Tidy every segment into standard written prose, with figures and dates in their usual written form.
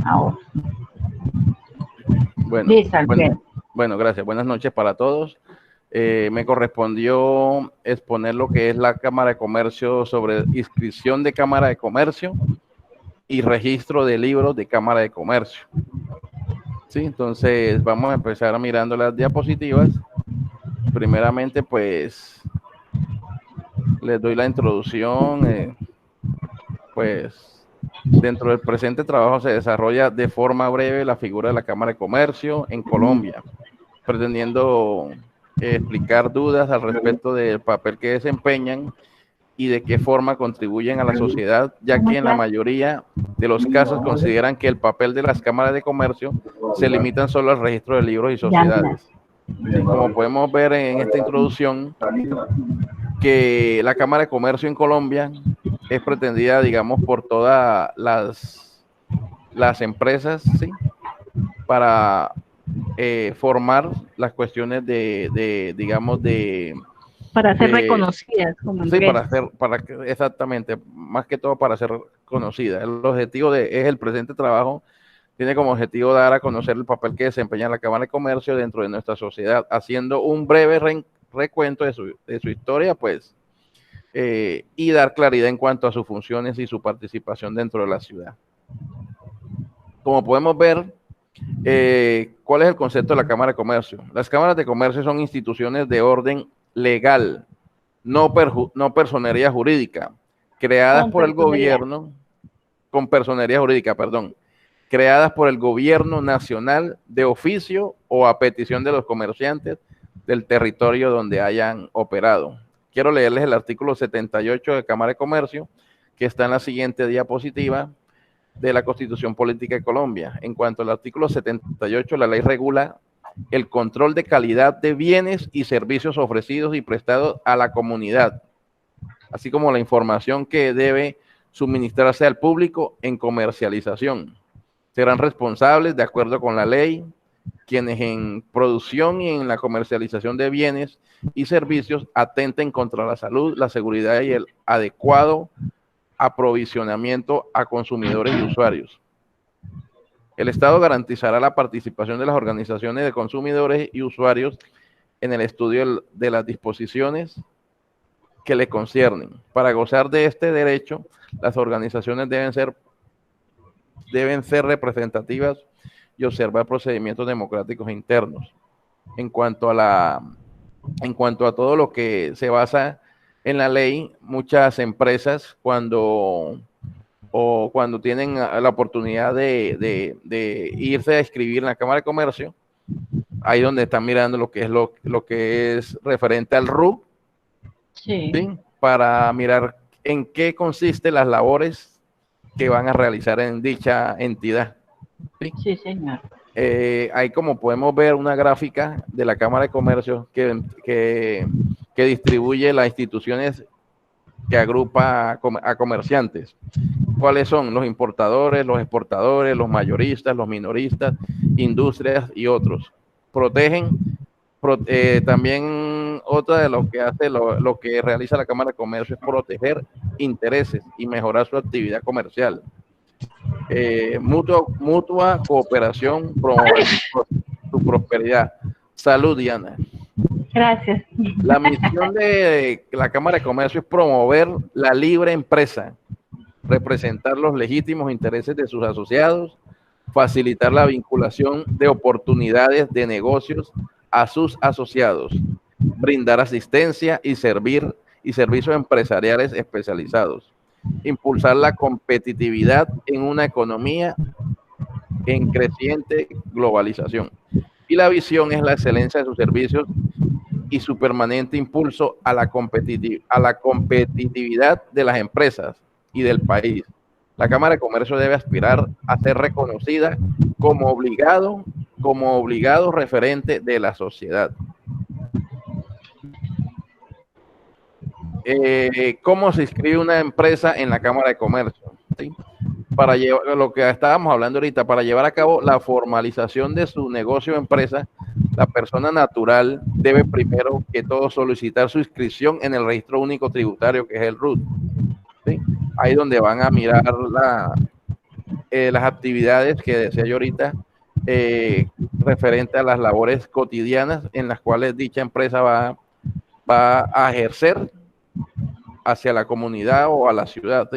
Ahora. Bueno, Listo, Alfredo. bueno, gracias. Buenas noches para todos. Me correspondió exponer lo que es la Cámara de Comercio sobre inscripción de Cámara de Comercio y registro de libros de Cámara de Comercio. Sí, entonces vamos a empezar mirando las diapositivas. Primeramente, pues, les doy la introducción. Pues, dentro del presente trabajo se desarrolla de forma breve la figura de la Cámara de Comercio en Colombia, pretendiendo explicar dudas al respecto del papel que desempeñan y de qué forma contribuyen a la sociedad, ya que en la mayoría de los casos consideran que el papel de las cámaras de comercio se limitan solo al registro de libros y sociedades. ¿Sí? Como podemos ver en esta introducción, que la Cámara de Comercio en Colombia es pretendida, digamos, por todas las empresas, ¿sí? Para formar las cuestiones digamos, para ser reconocidas como sí, empresas. exactamente, más que todo para ser conocida. El objetivo es el presente trabajo, tiene como objetivo dar a conocer el papel que desempeña la Cámara de Comercio dentro de nuestra sociedad, haciendo un breve recuento de su historia, pues, y dar claridad en cuanto a sus funciones y su participación dentro de la ciudad. Como podemos ver, ¿cuál es el concepto de la Cámara de Comercio? Las cámaras de comercio son instituciones de orden legal, no personería jurídica, creadas por el gobierno, con personería jurídica, perdón, creadas por el gobierno nacional de oficio o a petición de los comerciantes del territorio donde hayan operado. Quiero leerles el artículo 78 de Cámara de Comercio, que está en la siguiente diapositiva, de la Constitución Política de Colombia. En cuanto al artículo 78, la ley regula el control de calidad de bienes y servicios ofrecidos y prestados a la comunidad, así como la información que debe suministrarse al público en comercialización. Serán responsables, de acuerdo con la ley, quienes en producción y en la comercialización de bienes y servicios atenten contra la salud, la seguridad y el adecuado aprovisionamiento a consumidores y usuarios. El Estado garantizará la participación de las organizaciones de consumidores y usuarios en el estudio de las disposiciones que le conciernen. Para gozar de este derecho, las organizaciones deben ser representativas y observar procedimientos democráticos internos. En cuanto a todo lo que se basa en la ley, muchas empresas cuando tienen la oportunidad de irse a inscribir en la Cámara de Comercio, ahí donde están mirando lo que es referente al RUC, sí. ¿sí? Para mirar en qué consisten las labores que van a realizar en dicha entidad. Sí, sí señor. Ahí, como podemos ver, una gráfica de la Cámara de Comercio que distribuye las instituciones que agrupa a comerciantes. ¿Cuáles son? Los importadores, los exportadores, los mayoristas, los minoristas, industrias y otros. También otra de lo que hace, lo que realiza la Cámara de Comercio es proteger intereses y mejorar su actividad comercial. Mutua cooperación, promover su prosperidad. Salud, Diana. Gracias. La misión de la Cámara de Comercio es promover la libre empresa, representar los legítimos intereses de sus asociados, facilitar la vinculación de oportunidades de negocios a sus asociados, brindar asistencia y servicios empresariales especializados, impulsar la competitividad en una economía en creciente globalización. Y la visión es la excelencia de sus servicios y su permanente impulso a la competitividad de las empresas y del país. La Cámara de Comercio debe aspirar a ser reconocida como obligado referente de la sociedad. ¿Cómo se inscribe una empresa en la Cámara de Comercio? ¿Sí? Para llevar, lo que estábamos hablando ahorita, para llevar a cabo la formalización de su negocio o empresa, la persona natural debe primero que todo solicitar su inscripción en el Registro Único Tributario, que es el RUT. ¿Sí? Ahí donde van a mirar las actividades que decía yo ahorita, referente a las labores cotidianas en las cuales dicha empresa va a ejercer hacia la comunidad o a la ciudad.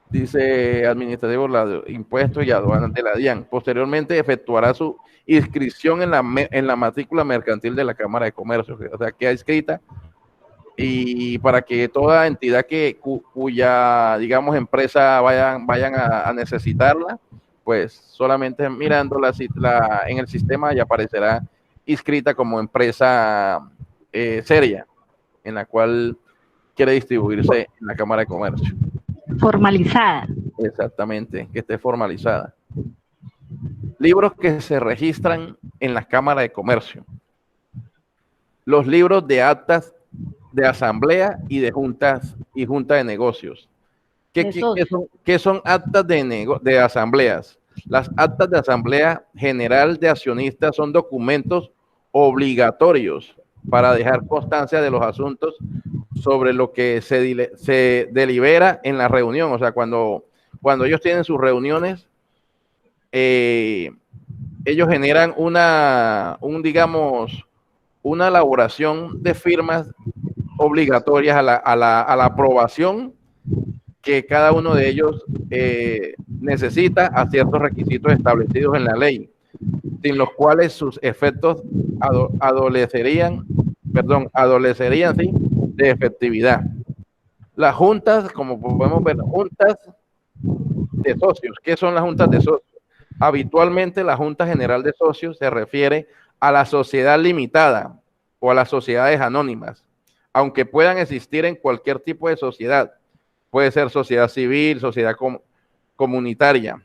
Dice administrativo, impuestos y aduanas de la DIAN. Posteriormente efectuará su inscripción en la matrícula mercantil de la Cámara de Comercio, o sea, queda inscrita, y para que toda entidad cuya, digamos, empresa vayan a necesitarla, pues solamente mirando en el sistema ya aparecerá inscrita como empresa seria, en la cual quiere distribuirse en la Cámara de Comercio. Formalizada. Exactamente, que esté formalizada. Libros que se registran en las cámaras de comercio. Los libros de actas de asamblea y de junta de negocios. ¿Qué son actas de asambleas? Las actas de asamblea general de accionistas son documentos obligatorios para dejar constancia de los asuntos sobre lo que se delibera en la reunión. O sea, cuando ellos tienen sus reuniones, ellos generan digamos, una elaboración de firmas obligatorias a la aprobación que cada uno de ellos necesita a ciertos requisitos establecidos en la ley, sin los cuales sus efectos adolecerían ¿sí?, de efectividad. Las juntas, como podemos ver, juntas de socios. ¿Qué son las juntas de socios? Habitualmente la Junta General de Socios se refiere a la sociedad limitada o a las sociedades anónimas, aunque puedan existir en cualquier tipo de sociedad. Puede ser sociedad civil, sociedad comunitaria.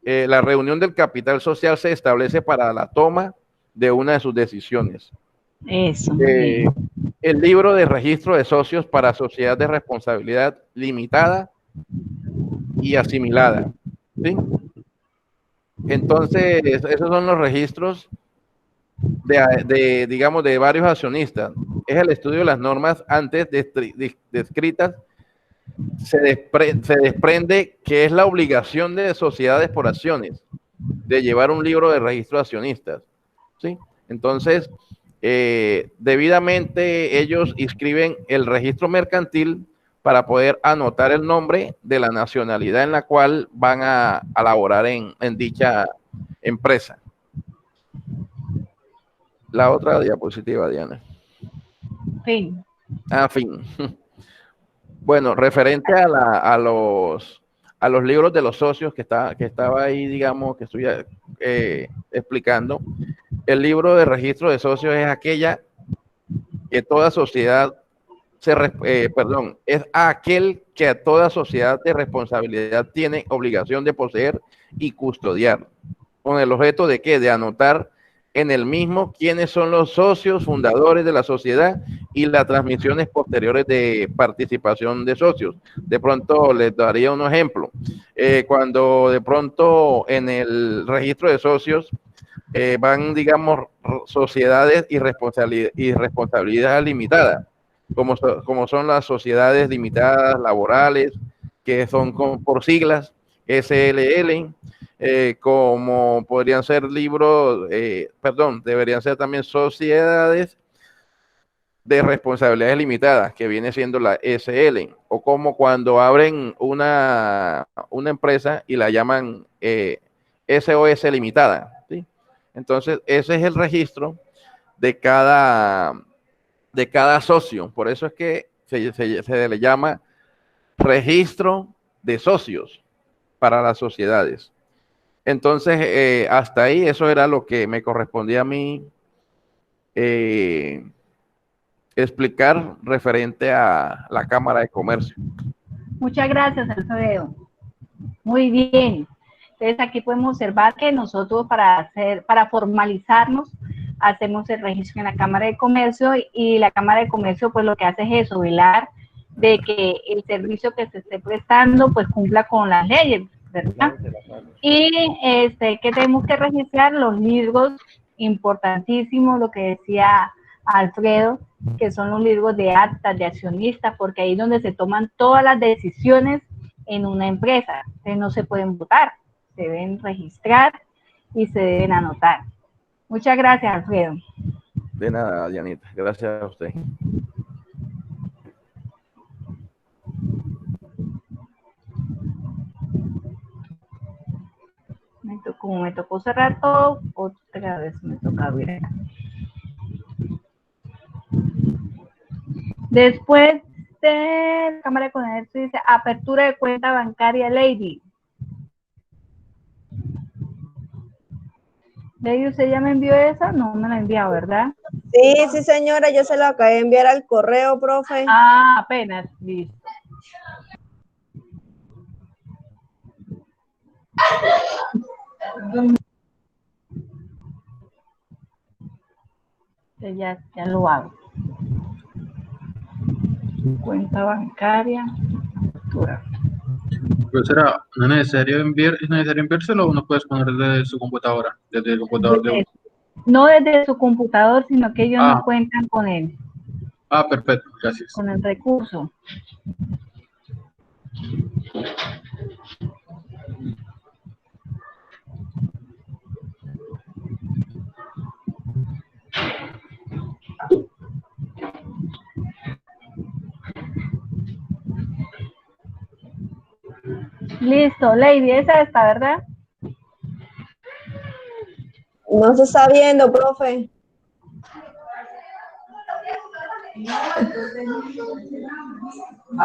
La reunión del capital social se establece para la toma de una de sus decisiones. Eso. El libro de registro de socios para sociedad de responsabilidad limitada y asimilada, ¿sí? Entonces, esos son los registros digamos, de varios accionistas. Es el estudio de las normas antes descritas. Se desprende que es la obligación de sociedades por acciones de llevar un libro de registro de accionistas, ¿sí? Entonces, debidamente ellos inscriben el registro mercantil para poder anotar el nombre de la nacionalidad en la cual van a laborar en dicha empresa. La otra diapositiva, Diana. Fin. Fin. Bueno, referente a los libros de los socios que estaba ahí, digamos, que estoy explicando, el libro de registro de socios es aquella que toda sociedad es aquel que a toda sociedad de responsabilidad tiene obligación de poseer y custodiar, con el objeto de ¿qué? De anotar en el mismo quiénes son los socios fundadores de la sociedad y las transmisiones posteriores de participación de socios. De pronto les daría un ejemplo. Cuando de pronto en el registro de socios van, digamos, sociedades y responsabilidad limitada, como son las sociedades limitadas laborales, que son por siglas SLL, como podrían ser deberían ser también sociedades de responsabilidades limitadas, que viene siendo la SL, o como cuando abren una empresa y la llaman SOS limitada, ¿sí? Entonces, ese es el registro de cada socio. Por eso es que se le llama registro de socios para las sociedades. Entonces, hasta ahí, eso era lo que me correspondía a mí explicar referente a la Cámara de Comercio. Muchas gracias, Alfredo. Muy bien. Entonces, aquí podemos observar que nosotros para formalizarnos, hacemos el registro en la Cámara de Comercio, y la Cámara de Comercio pues lo que hace es eso, velar de que el servicio que se esté prestando pues cumpla con las leyes, ¿verdad? Y que tenemos que registrar los libros, importantísimo lo que decía a Alfredo, que son los libros de actas, de accionistas, porque ahí es donde se toman todas las decisiones en una empresa. Entonces no se pueden votar, se deben registrar y se deben anotar. Muchas gracias, Alfredo. De nada, Dianita. Gracias a usted. Como me tocó cerrar todo, otra vez me toca abrir. Después de la Cámara de Comercio dice apertura de cuenta bancaria, Lady. Lady, ¿usted ya me envió esa? No me la ha enviado, ¿verdad? Sí, sí, señora, yo se lo acabé de enviar al correo, profe. Ah, apenas, listo. Ya lo hago. Cuenta bancaria, factura. Profesora, ¿no es necesario enviárselo o uno puede poner desde su computadora, desde el computador de uno? No desde su computador, sino que ellos no Ah. cuentan con él. Ah, perfecto, gracias. Con el recurso. Listo, Lady, esa está, ¿verdad? No se está viendo, profe.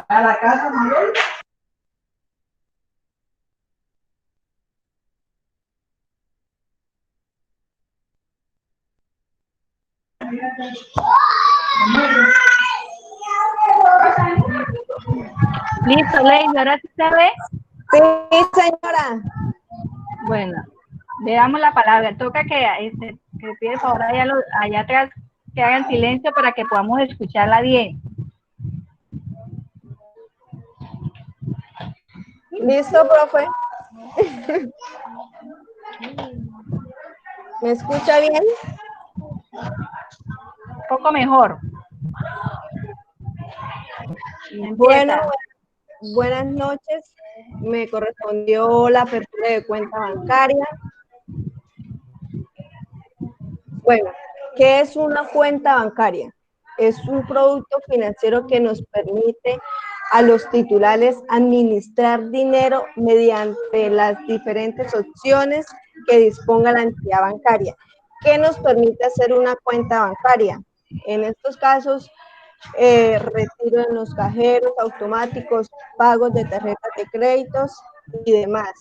¿A la casa, Manuel? Listo, Lady, ¿ahora sí se ve? Sí, señora. Bueno, le damos la palabra. Toca que pide por favor allá atrás que hagan silencio para que podamos escucharla bien. ¿Listo, profe? ¿Me escucha bien? Un poco mejor. Bueno, buenas noches. Me correspondió la apertura de cuenta bancaria. Bueno, ¿qué es una cuenta bancaria? Es un producto financiero que nos permite a los titulares administrar dinero mediante las diferentes opciones que disponga la entidad bancaria. ¿Qué nos permite hacer una cuenta bancaria? En estos casos, retiro en los cajeros automáticos, pagos de tarjetas de créditos y demás.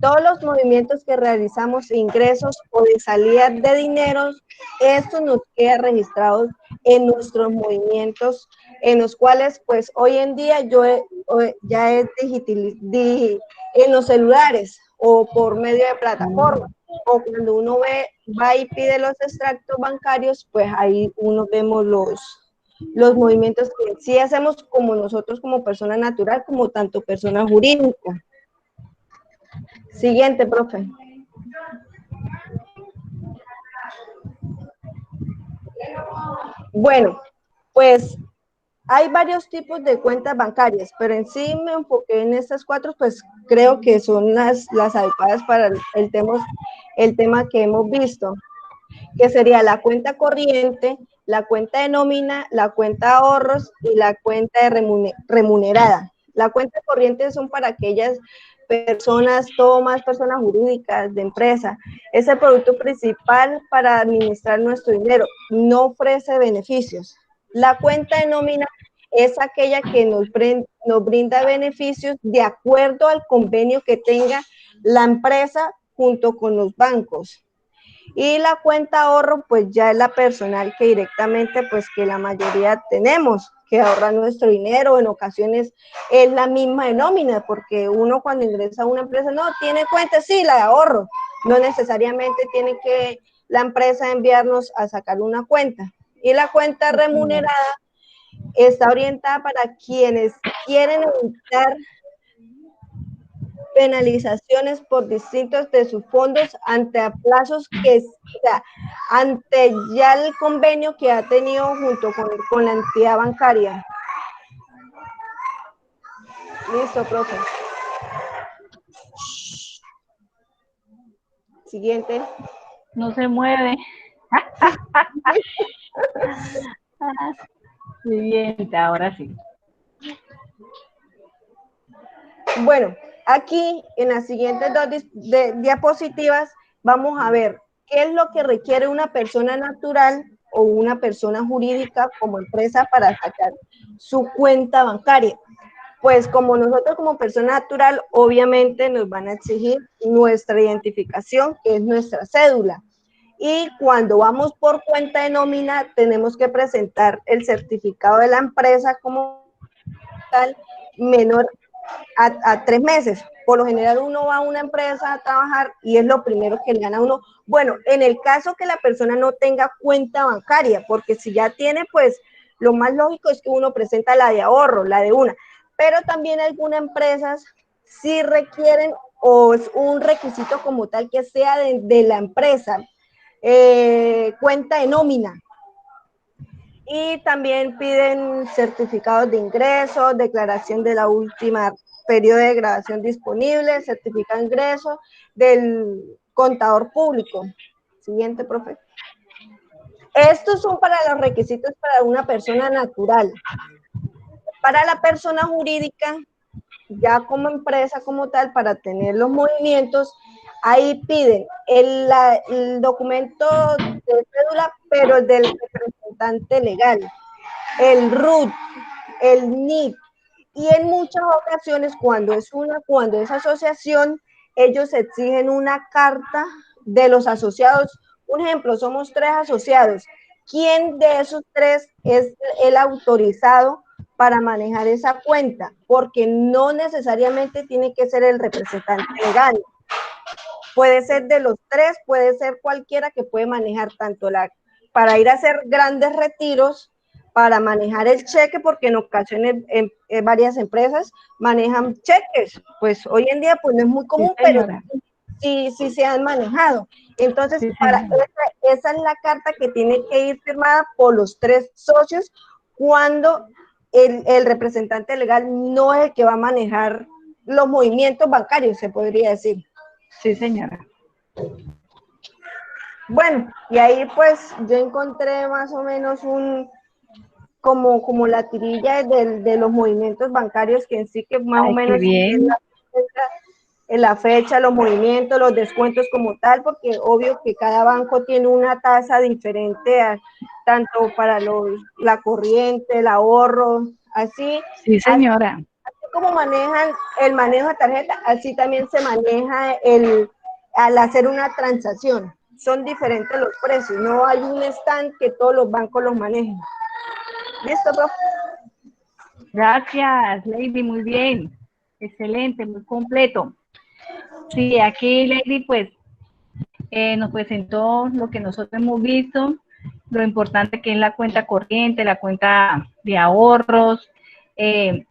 Todos los movimientos que realizamos, ingresos o de salida de dinero, esto nos queda registrado en nuestros movimientos, en los cuales pues hoy en día ya es en los celulares o por medio de plataformas, o cuando uno va y pide los extractos bancarios, pues ahí uno vemos los movimientos que sí hacemos como nosotros como persona natural, como tanto persona jurídica. Siguiente, profe. Bueno, pues hay varios tipos de cuentas bancarias, pero en sí me enfoqué en estas cuatro, pues creo que son las adecuadas para el tema que hemos visto, que sería la cuenta corriente, la cuenta de nómina, la cuenta de ahorros y la cuenta de remunerada. La cuenta corriente son para aquellas personas, todas personas jurídicas, de empresa. Es el producto principal para administrar nuestro dinero, no ofrece beneficios. La cuenta de nómina es aquella que nos brinda beneficios de acuerdo al convenio que tenga la empresa junto con los bancos. Y la cuenta ahorro, pues ya es la personal que directamente, pues que la mayoría tenemos, que ahorra nuestro dinero. En ocasiones es la misma de nómina, porque uno cuando ingresa a una empresa, no, tiene cuenta, sí, la de ahorro. No necesariamente tiene que la empresa enviarnos a sacar una cuenta. Y la cuenta remunerada está orientada para quienes quieren evitar penalizaciones por distintos de sus fondos ante plazos que, o sea, ante ya el convenio que ha tenido junto con la entidad bancaria. Listo, profe. Siguiente. No se mueve. Siguiente, ahora sí. Bueno, aquí en las siguientes dos diapositivas vamos a ver qué es lo que requiere una persona natural o una persona jurídica como empresa para sacar su cuenta bancaria. Pues como nosotros como persona natural, obviamente nos van a exigir nuestra identificación, que es nuestra cédula. Y cuando vamos por cuenta de nómina, tenemos que presentar el certificado de la empresa como tal, menor a 3 meses. Por lo general uno va a una empresa a trabajar y es lo primero que le dan a uno. Bueno, en el caso que la persona no tenga cuenta bancaria, porque si ya tiene, pues lo más lógico es que uno presenta la de ahorro, la de una. Pero también algunas empresas sí requieren o es un requisito como tal que sea de la empresa, cuenta de nómina. Y también piden certificados de ingresos, declaración de la última periodo de grabación disponible, certificado de ingreso del contador público. Siguiente, profe. Estos son para los requisitos para una persona natural. Para la persona jurídica, ya como empresa como tal, para tener los movimientos, ahí piden el documento de cédula, pero del representante legal, el RUT, el NIT, y en muchas ocasiones cuando es asociación, ellos exigen una carta de los asociados. Un ejemplo, somos 3 asociados. ¿Quién de esos 3 es el autorizado para manejar esa cuenta? Porque no necesariamente tiene que ser el representante legal. Puede ser de los 3, puede ser cualquiera que puede manejar tanto para ir a hacer grandes retiros, para manejar el cheque, porque en ocasiones en varias empresas manejan cheques. Pues hoy en día pues no es muy común, Sí, señora. pero sí se han manejado. Entonces, Sí, esa es la carta que tiene que ir firmada por los 3 socios cuando el representante legal no es el que va a manejar los movimientos bancarios, se podría decir. sí, señora. Bueno, y ahí pues yo encontré más o menos como la tirilla de los movimientos bancarios, que en sí que más o Ay, qué menos bien. en la fecha, los movimientos, los descuentos como tal, porque obvio que cada banco tiene una tasa diferente, tanto para la corriente, el ahorro, así. Sí, señora. Así como manejan el manejo de tarjeta, así también se maneja al hacer una transacción. Son diferentes los precios, no hay un stand que todos los bancos los manejen. ¿Listo, profe? Gracias, Lady, muy bien. Excelente, muy completo. Sí, aquí Lady pues nos presentó lo que nosotros hemos visto, lo importante que es la cuenta corriente, la cuenta de ahorros.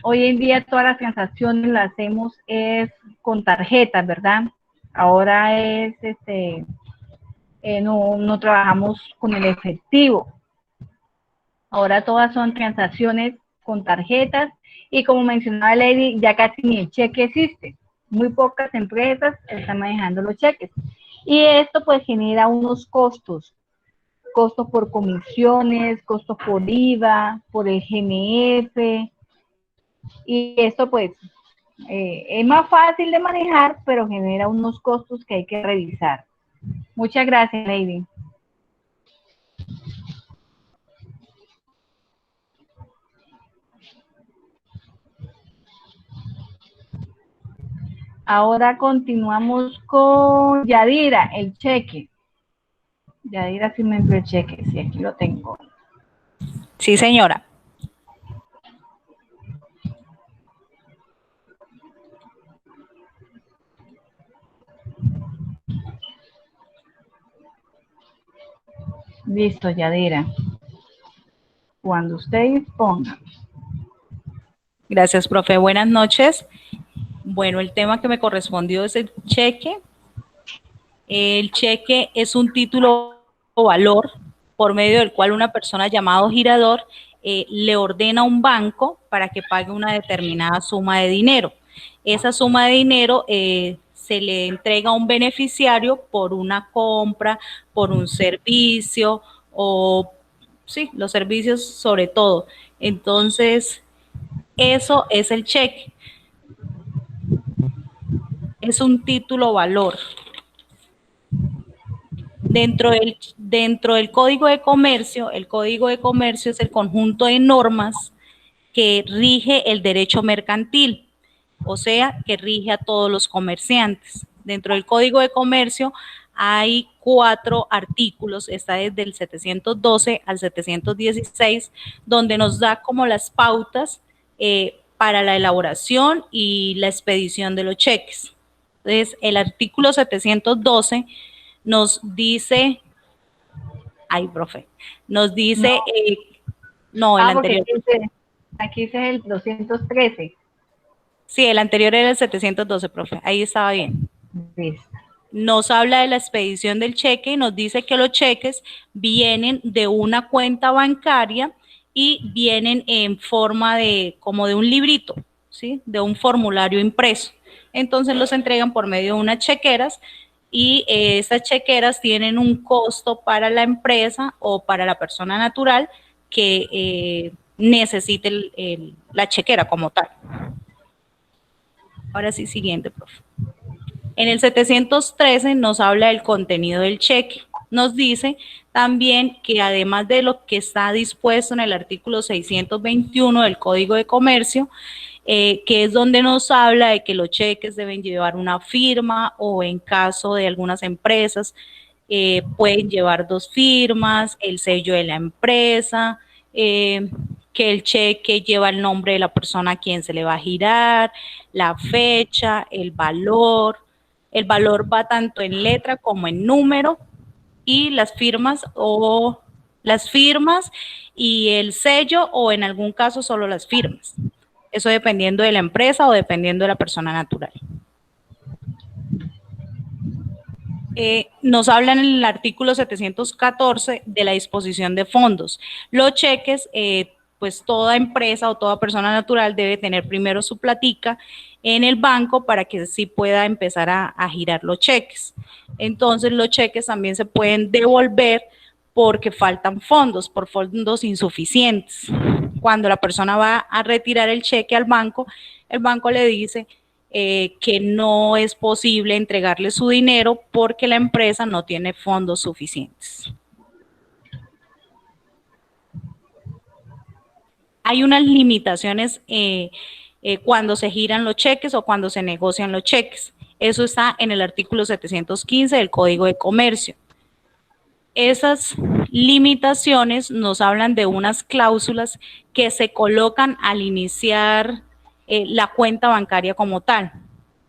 Hoy en día todas las transacciones las hacemos es con tarjetas, ¿verdad? Ahora es no trabajamos con el efectivo. Ahora todas son transacciones con tarjetas y como mencionaba Lady, ya casi ni el cheque existe. Muy pocas empresas están manejando los cheques. Y esto pues genera unos costos por comisiones, costos por IVA, por el GMF. Y esto pues es más fácil de manejar, pero genera unos costos que hay que revisar. Muchas gracias, Lady. Ahora continuamos con Yadira, el cheque. Yadira sí me envió el cheque, sí, aquí lo tengo. Sí, señora. Listo, Yadira. Cuando usted disponga. Gracias, profe. Buenas noches. Bueno, el tema que me correspondió es el cheque. El cheque es un título o valor por medio del cual una persona llamado girador le ordena a un banco para que pague una determinada suma de dinero. Esa suma de dinero se le entrega a un beneficiario por una compra, por un servicio o, sí, los servicios sobre todo. Entonces, eso es el cheque. Es un título valor. Dentro del Código de Comercio, el Código de Comercio es el conjunto de normas que rige el derecho mercantil, o sea, que rige a todos los comerciantes. Dentro del Código de Comercio hay 4 artículos, está desde el 712 al 716, donde nos da como las pautas para la elaboración y la expedición de los cheques. Entonces, el artículo 712 nos dice, ay, profe, nos dice, no, el anterior. Aquí dice el 213. Sí, el anterior era el 712, profe, ahí estaba bien. Listo. Nos habla de la expedición del cheque y nos dice que los cheques vienen de una cuenta bancaria y vienen en forma de, como de un librito, ¿sí? De un formulario impreso. Entonces los entregan por medio de unas chequeras y estas chequeras tienen un costo para la empresa o para la persona natural que necesite la chequera como tal. Ahora sí, siguiente, profe. En el 713 nos habla del contenido del cheque. Nos dice también que además de lo que está dispuesto en el artículo 621 del Código de Comercio, que es donde nos habla de que los cheques deben llevar una firma o en caso de algunas empresas pueden llevar 2 firmas, el sello de la empresa, que el cheque lleva el nombre de la persona a quien se le va a girar, la fecha, el valor. El valor va tanto en letra como en número y las firmas y el sello o en algún caso solo las firmas. Eso dependiendo de la empresa o dependiendo de la persona natural. Nos habla en el artículo 714 de la disposición de fondos. Los cheques, pues toda empresa o toda persona natural debe tener primero su platica en el banco para que sí pueda empezar a girar los cheques. Entonces los cheques también se pueden devolver porque faltan fondos, por fondos insuficientes. Cuando la persona va a retirar el cheque al banco, el banco le dice que no es posible entregarle su dinero porque la empresa no tiene fondos suficientes. Hay unas limitaciones cuando se giran los cheques o cuando se negocian los cheques. Eso está en el artículo 715 del Código de Comercio. Esas limitaciones nos hablan de unas cláusulas que se colocan al iniciar la cuenta bancaria como tal.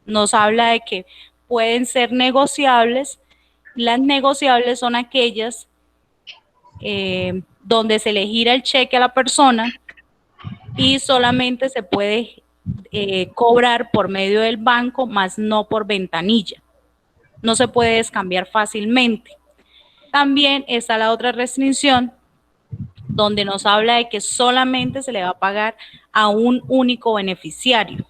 Nos habla de que pueden ser negociables. Las negociables son aquellas donde se le gira el cheque a la persona y solamente se puede cobrar por medio del banco, más no por ventanilla. No se puede descambiar fácilmente. También está la otra restricción donde nos habla de que solamente se le va a pagar a un único beneficiario.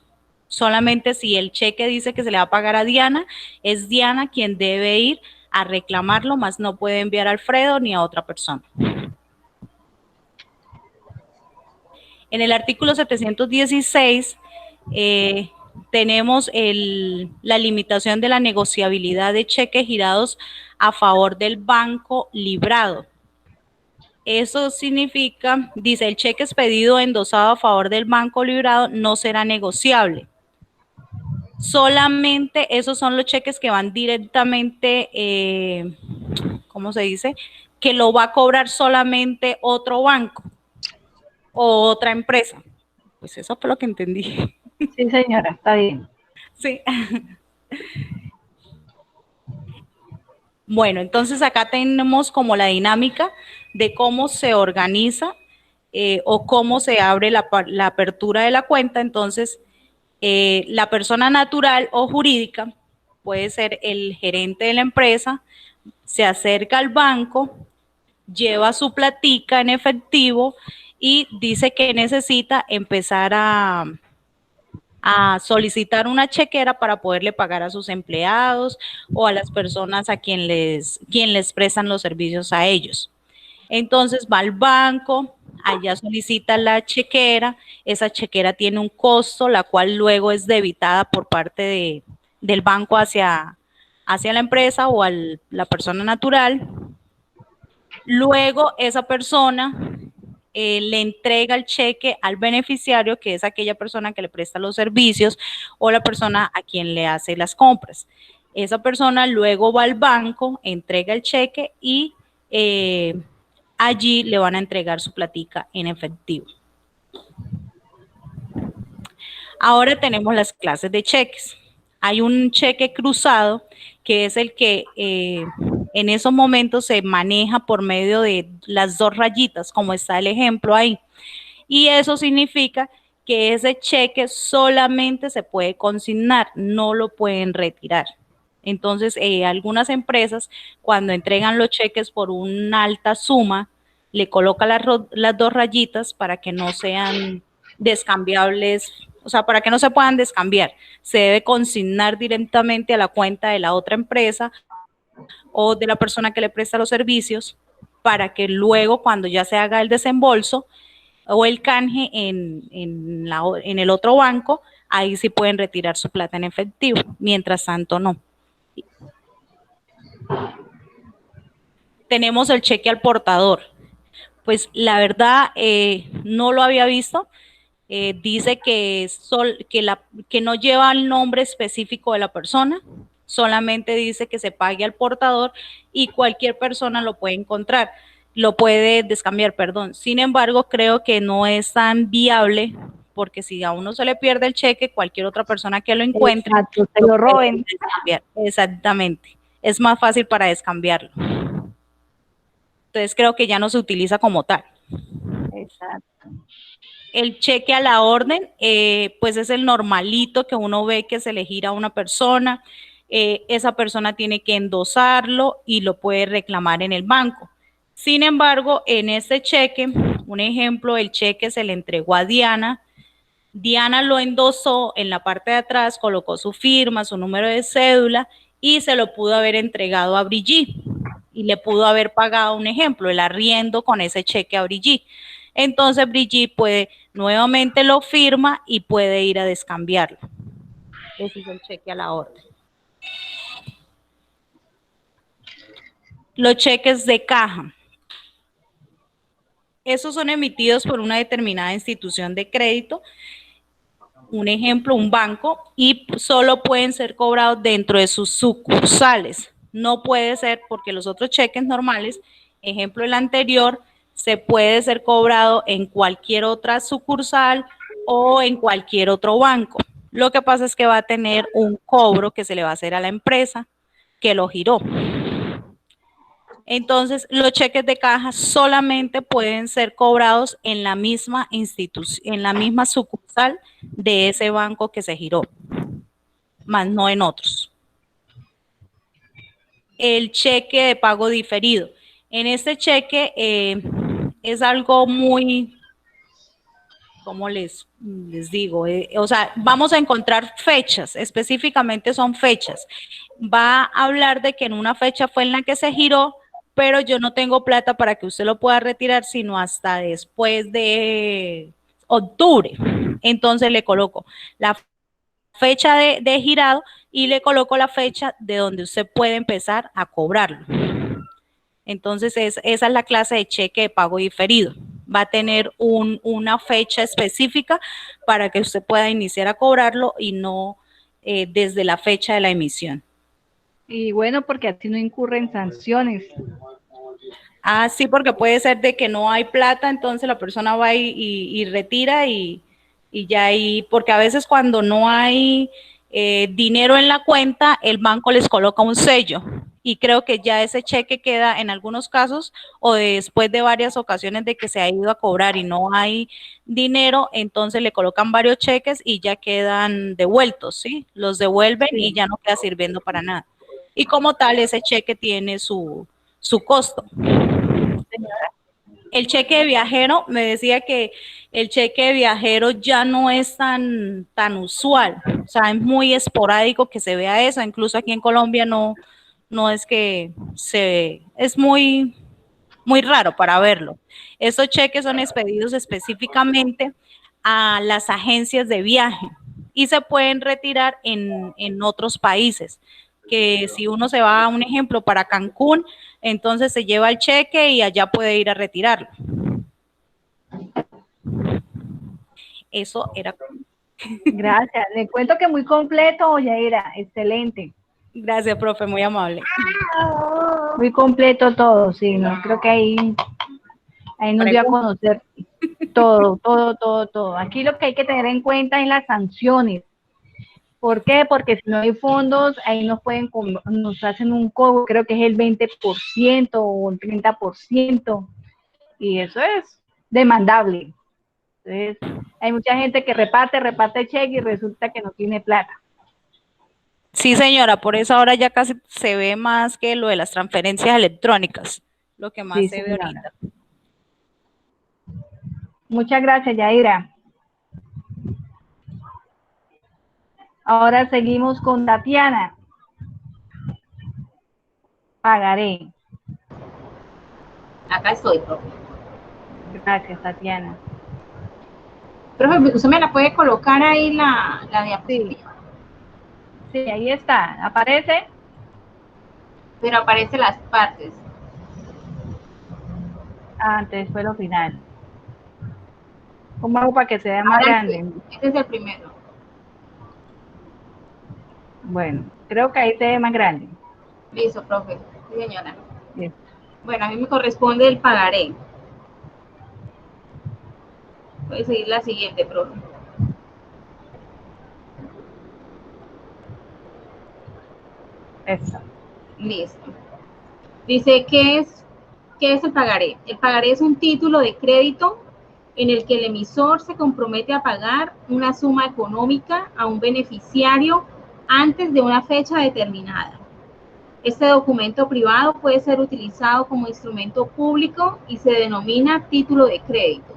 Solamente si el cheque dice que se le va a pagar a Diana, es Diana quien debe ir a reclamarlo, más no puede enviar a Alfredo ni a otra persona. En el artículo 716 tenemos la limitación de la negociabilidad de cheques girados a favor del banco librado. Eso significa, dice, el cheque expedido endosado a favor del banco librado no será negociable. Solamente esos son los cheques que van directamente, ¿cómo se dice? Que lo va a cobrar solamente otro banco o otra empresa. Pues eso fue lo que entendí. Sí, señora, está bien. Sí. Bueno, entonces acá tenemos como la dinámica de cómo se organiza o cómo se abre la apertura de la cuenta. Entonces, La persona natural o jurídica puede ser el gerente de la empresa, se acerca al banco, lleva su platica en efectivo y dice que necesita empezar a solicitar una chequera para poderle pagar a sus empleados o a las personas a quien les prestan los servicios a ellos. Entonces va al banco, allá solicita la chequera, esa chequera tiene un costo, la cual luego es debitada por parte del banco hacia la empresa o a la persona natural. Luego esa persona le entrega el cheque al beneficiario, que es aquella persona que le presta los servicios o la persona a quien le hace las compras. Esa persona luego va al banco, entrega el cheque y allí le van a entregar su platica en efectivo. Ahora tenemos las clases de cheques. Hay un cheque cruzado que es el que en esos momentos se maneja por medio de las 2 rayitas, como está el ejemplo ahí. Y eso significa que ese cheque solamente se puede consignar, no lo pueden retirar. Entonces, algunas empresas, cuando entregan los cheques por una alta suma, le colocan las 2 rayitas para que no sean descambiables, o sea, para que no se puedan descambiar. Se debe consignar directamente a la cuenta de la otra empresa o de la persona que le presta los servicios para que luego, cuando ya se haga el desembolso o el canje en el otro banco, ahí sí pueden retirar su plata en efectivo. Mientras tanto, no. Tenemos el cheque al portador. Pues la verdad no lo había visto. Dice que no lleva el nombre específico de la persona, solamente dice que se pague al portador y cualquier persona lo puede encontrar, lo puede descambiar, perdón. Sin embargo, creo que no es tan viable porque si a uno se le pierde el cheque, cualquier otra persona que lo encuentre, exacto, se lo roben. Descambiar. Exactamente, es más fácil para descambiarlo. Entonces creo que ya no se utiliza como tal. Exacto. El cheque a la orden, pues es el normalito que uno ve que se le gira a una persona. Esa persona tiene que endosarlo y lo puede reclamar en el banco. Sin embargo, en este cheque, un ejemplo, el cheque se le entregó a Diana. Diana lo endosó en la parte de atrás, colocó su firma, su número de cédula y se lo pudo haber entregado a Brigitte y le pudo haber pagado, un ejemplo, el arriendo con ese cheque a Brigitte. Entonces Brigitte puede nuevamente lo firma y puede ir a descambiarlo. Ese es el cheque a la orden. Los cheques de caja. Esos son emitidos por una determinada institución de crédito, un ejemplo, un banco, y solo pueden ser cobrados dentro de sus sucursales. No puede ser porque los otros cheques normales, ejemplo el anterior, se puede ser cobrado en cualquier otra sucursal o en cualquier otro banco. Lo que pasa es que va a tener un cobro que se le va a hacer a la empresa que lo giró. Entonces, los cheques de caja solamente pueden ser cobrados en la misma institución, en la misma sucursal de ese banco que se giró, más no en otros. El cheque de pago diferido. En este cheque es algo muy, ¿cómo les digo? O sea, vamos a encontrar fechas, específicamente son fechas. Va a hablar de que en una fecha fue en la que se giró, pero yo no tengo plata para que usted lo pueda retirar, sino hasta después de octubre. Entonces le coloco la fecha de girado y le coloco la fecha de donde usted puede empezar a cobrarlo. Entonces esa es la clase de cheque de pago diferido. Va a tener una fecha específica para que usted pueda iniciar a cobrarlo y no desde la fecha de la emisión. Y bueno, porque así no incurren sanciones. Ah, sí, porque puede ser de que no hay plata, entonces la persona va y retira y ya ahí, porque a veces cuando no hay dinero en la cuenta, el banco les coloca un sello y creo que ya ese cheque queda en algunos casos o después de varias ocasiones de que se ha ido a cobrar y no hay dinero, entonces le colocan varios cheques y ya quedan devueltos, ¿sí? Los devuelven y ya no queda sirviendo para nada. Y como tal, ese cheque tiene su costo. El cheque de viajero, me decía que el cheque de viajero ya no es tan usual, o sea, es muy esporádico que se vea eso, incluso aquí en Colombia no es que es muy raro para verlo. Estos cheques son expedidos específicamente a las agencias de viaje y se pueden retirar en otros países, que si uno se va, a un ejemplo, para Cancún, entonces se lleva el cheque y allá puede ir a retirarlo. Eso era. Gracias. Le cuento que muy completo, Yaira. Excelente. Gracias, profe, muy amable. Muy completo todo, sí, ¿no? Creo que ahí nos dio a conocer todo. Aquí lo que hay que tener en cuenta es las sanciones. ¿Por qué? Porque si no hay fondos, ahí nos hacen un cobro, creo que es el 20% o el 30%, y eso es demandable. Entonces, hay mucha gente que reparte cheque y resulta que no tiene plata. Sí, señora, por eso ahora ya casi se ve más que lo de las transferencias electrónicas, lo que más Sí, se ve ahorita. Muchas gracias, Yaira. Ahora seguimos con Tatiana. Pagaré. Acá estoy, profe. Gracias, Tatiana. Profe, ¿usted me la puede colocar ahí la diapositiva? Sí, ahí está. ¿Aparece? Pero aparecen las partes. Antes fue lo final. ¿Cómo hago para que se vea más grande? Este es el primero. Bueno, creo que ahí se ve más grande. Listo, profe. Sí, señora. Bien. Bueno, a mí me corresponde el pagaré. Voy a seguir la siguiente, profe. Eso. Listo. Dice, ¿qué es el pagaré? El pagaré es un título de crédito en el que el emisor se compromete a pagar una suma económica a un beneficiario antes de una fecha determinada. Este documento privado puede ser utilizado como instrumento público y se denomina título de crédito,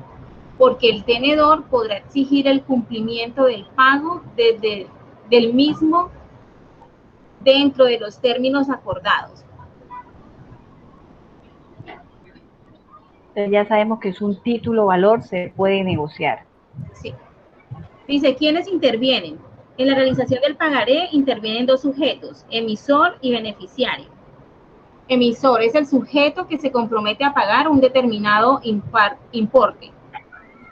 porque el tenedor podrá exigir el cumplimiento del pago del mismo dentro de los términos acordados. Entonces ya sabemos que es un título valor, se puede negociar. Sí. Dice, ¿quiénes intervienen? En la realización del pagaré intervienen dos sujetos, emisor y beneficiario. Emisor es el sujeto que se compromete a pagar un determinado importe.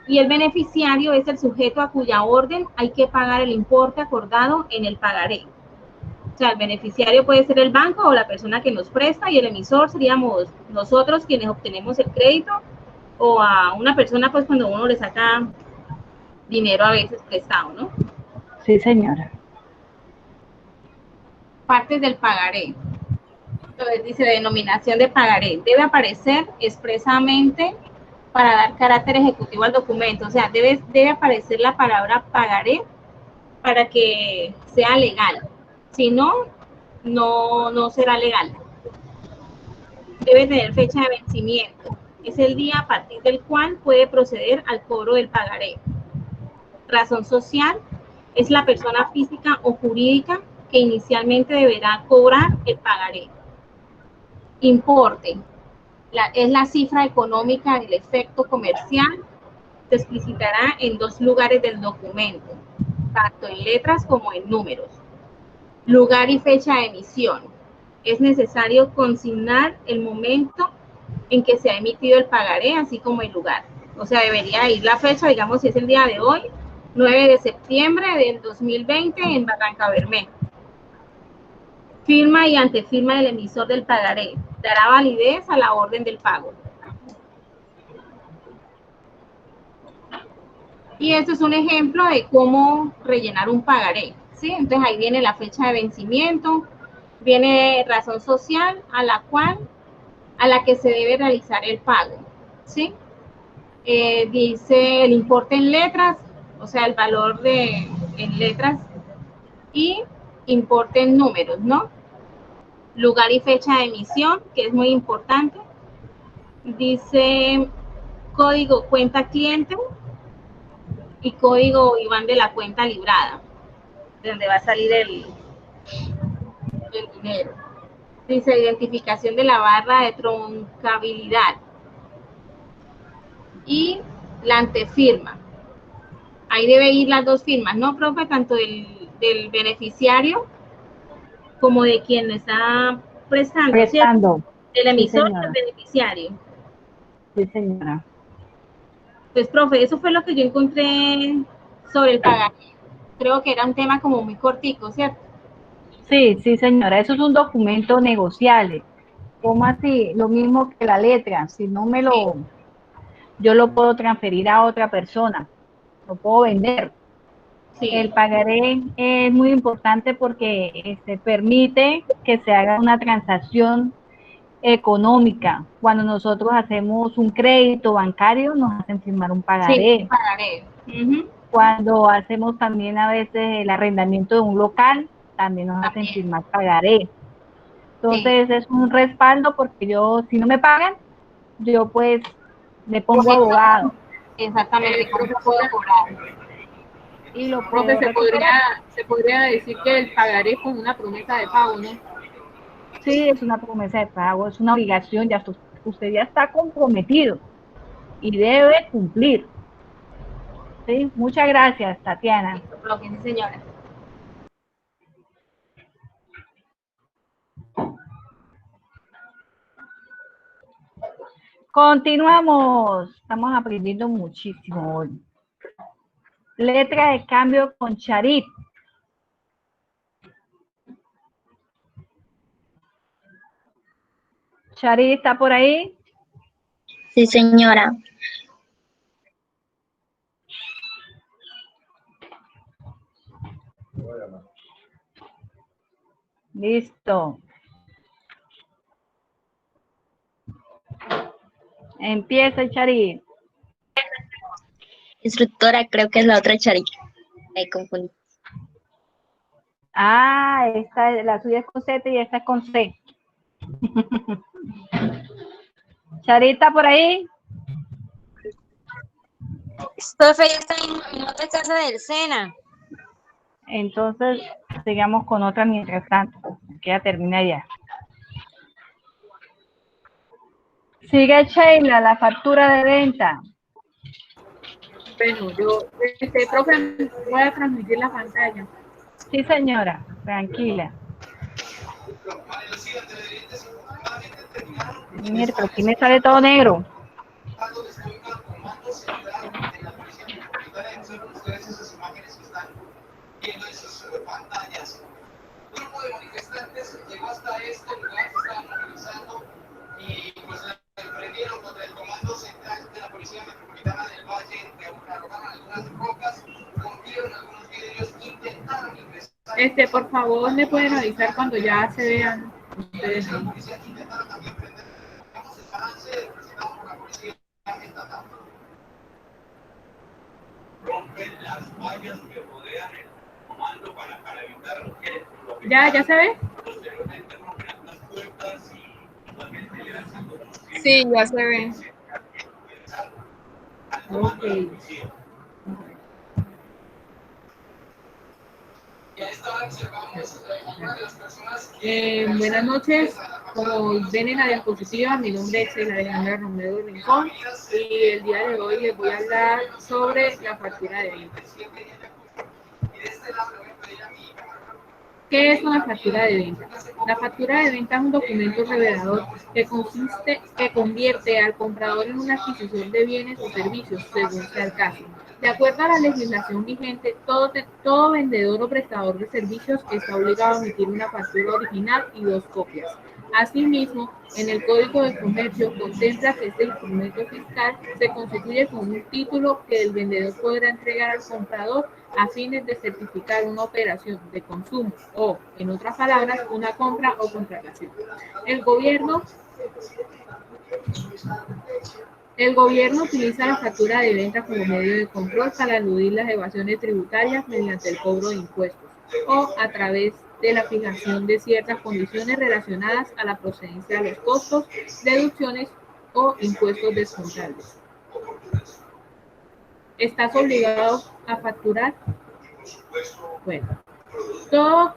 Y el beneficiario es el sujeto a cuya orden hay que pagar el importe acordado en el pagaré. O sea, el beneficiario puede ser el banco o la persona que nos presta y el emisor seríamos nosotros quienes obtenemos el crédito o a una persona pues cuando uno le saca dinero a veces prestado, ¿no? Sí, señora. Partes del pagaré. Entonces dice denominación de pagaré. Debe aparecer expresamente para dar carácter ejecutivo al documento. O sea, debe aparecer la palabra pagaré para que sea legal. Si no, no será legal. Debe tener fecha de vencimiento. Es el día a partir del cual puede proceder al cobro del pagaré. Razón social es la persona física o jurídica que inicialmente deberá cobrar el pagaré. Importe es la cifra económica del efecto comercial. Se explicitará en dos lugares del documento, tanto en letras como en números. Lugar y fecha de emisión. Es necesario consignar el momento en que se ha emitido el pagaré, así como el lugar. O sea, debería ir la fecha, digamos, si es el día de hoy, 9 de septiembre del 2020 en Barrancabermeja. Firma y antefirma del emisor del pagaré. Dará validez a la orden del pago. Y esto es un ejemplo de cómo rellenar un pagaré, ¿sí? Entonces ahí viene la fecha de vencimiento, Viene razón social a la que se debe realizar el pago, ¿sí? Dice el importe en letras, o sea, el valor en letras, y importe en números, ¿no? Lugar y fecha de emisión, que es muy importante. Dice código cuenta cliente y código IBAN de la cuenta librada, de donde va a salir el dinero. Dice identificación de la barra de troncabilidad y la antefirma. Ahí debe ir las dos firmas, ¿no, profe? Tanto del beneficiario como de quien está prestando, Prestando. ¿cierto? El emisor Sí, y el beneficiario. Sí, señora. Pues, profe, eso fue lo que yo encontré sobre el pagaré. Creo que era un tema como muy cortico, ¿cierto? Sí, sí, señora. Eso es un documento negociable. ¿Cómo así? Lo mismo que la letra. Si no me lo, yo lo puedo transferir a otra persona. Lo puedo vender. Sí. El pagaré es muy importante porque permite que se haga una transacción económica. Cuando nosotros hacemos un crédito bancario, nos hacen firmar un Sí, pagaré. pagaré. Cuando hacemos también a veces el arrendamiento de un local, también nos hacen También. firmar pagaré. Sí. Entonces es un respaldo porque yo, si no me pagan, yo pues le pongo abogado Exactamente, ¿cómo puedo cobrar? y lo Profe, puedo recuperar. se podría decir que el pagaré es como una promesa de pago, ¿no? Sí, es una promesa de pago, es una obligación, ya usted ya está comprometido y debe cumplir. ¿Sí? Muchas gracias, Tatiana. Profe, sí, señora. Continuamos. Estamos aprendiendo muchísimo hoy. Letra de cambio con Charit. Charit, ¿está por ahí? Sí, señora. Listo. Empieza, Charit. Instructora, creo que es la otra Charita. Me confundí. Ah, la suya es con Z y esta es con C. Charita, ¿por ahí? Profe, ya está en otra casa del SENA. Entonces, sigamos con otra mientras tanto, que ya termina ya. Sigue Sheila, la factura de venta. Bueno, profe, voy a transmitir la pantalla. Sí, señora, tranquila. Mire, pero aquí me sale todo negro. Grupo de manifestantes llegó hasta este lugar que estaban movilizando y pues prendieron contra el comando central de la Policía Metropolitana del Valle de arrojaron algunas rocas, rompieron algunos vidrios, intentaron ingresar. Por favor, me pueden avisar cuando ya se vean ustedes. Intentaron también prender el balance presentado por la Policía Estatal. Rompen las vallas que rodean el comando para evitar que ¿Ya se ve? Sí, ya se ve. Ok. Buenas noches. Como ven en la diapositiva, mi nombre es Alejandra Romero Rincón y el día de hoy les voy a hablar sobre la factura de venta. ¿Qué es una factura de venta? La factura de venta es un documento revelador que convierte al comprador en una adquisición de bienes o servicios, según sea el caso. De acuerdo a la legislación vigente, todo vendedor o prestador de servicios está obligado a emitir una factura original y dos copias. Asimismo, en el Código de Comercio contempla que este instrumento fiscal se constituye como un título que el vendedor podrá entregar al comprador a fines de certificar una operación de consumo o, en otras palabras, una compra o contratación. El gobierno utiliza la factura de venta como medio de control para eludir las evasiones tributarias mediante el cobro de impuestos o a través de la fijación de ciertas condiciones relacionadas a la procedencia de los costos, deducciones o impuestos descontables. ¿Estás obligado a facturar? Bueno, toda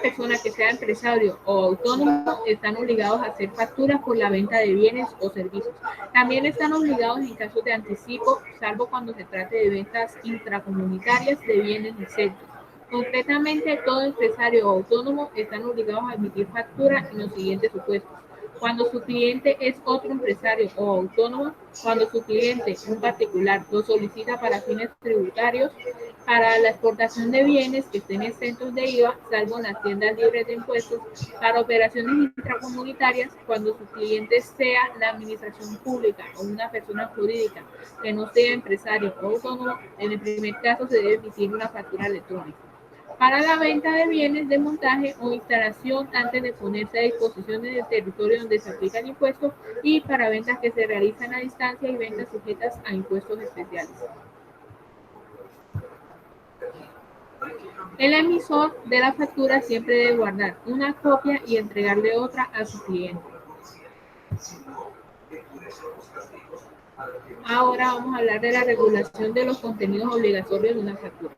persona que sea empresario o autónomo están obligados a hacer facturas por la venta de bienes o servicios. También están obligados en casos de anticipo, salvo cuando se trate de ventas intracomunitarias de bienes y servicios. Concretamente, todo empresario o autónomo están obligados a emitir factura en los siguientes supuestos: cuando su cliente es otro empresario o autónomo, cuando su cliente, un particular, lo solicita para fines tributarios, para la exportación de bienes que estén exentos de IVA, salvo en las tiendas libres de impuestos, para operaciones intracomunitarias, cuando su cliente sea la administración pública o una persona jurídica que no sea empresario o autónomo. En el primer caso se debe emitir una factura electrónica. Para la venta de bienes de montaje o instalación antes de ponerse a disposición en el territorio donde se aplican impuestos, y para ventas que se realizan a distancia y ventas sujetas a impuestos especiales. El emisor de la factura siempre debe guardar una copia y entregarle otra a su cliente. Ahora vamos a hablar de la regulación de los contenidos obligatorios de una factura.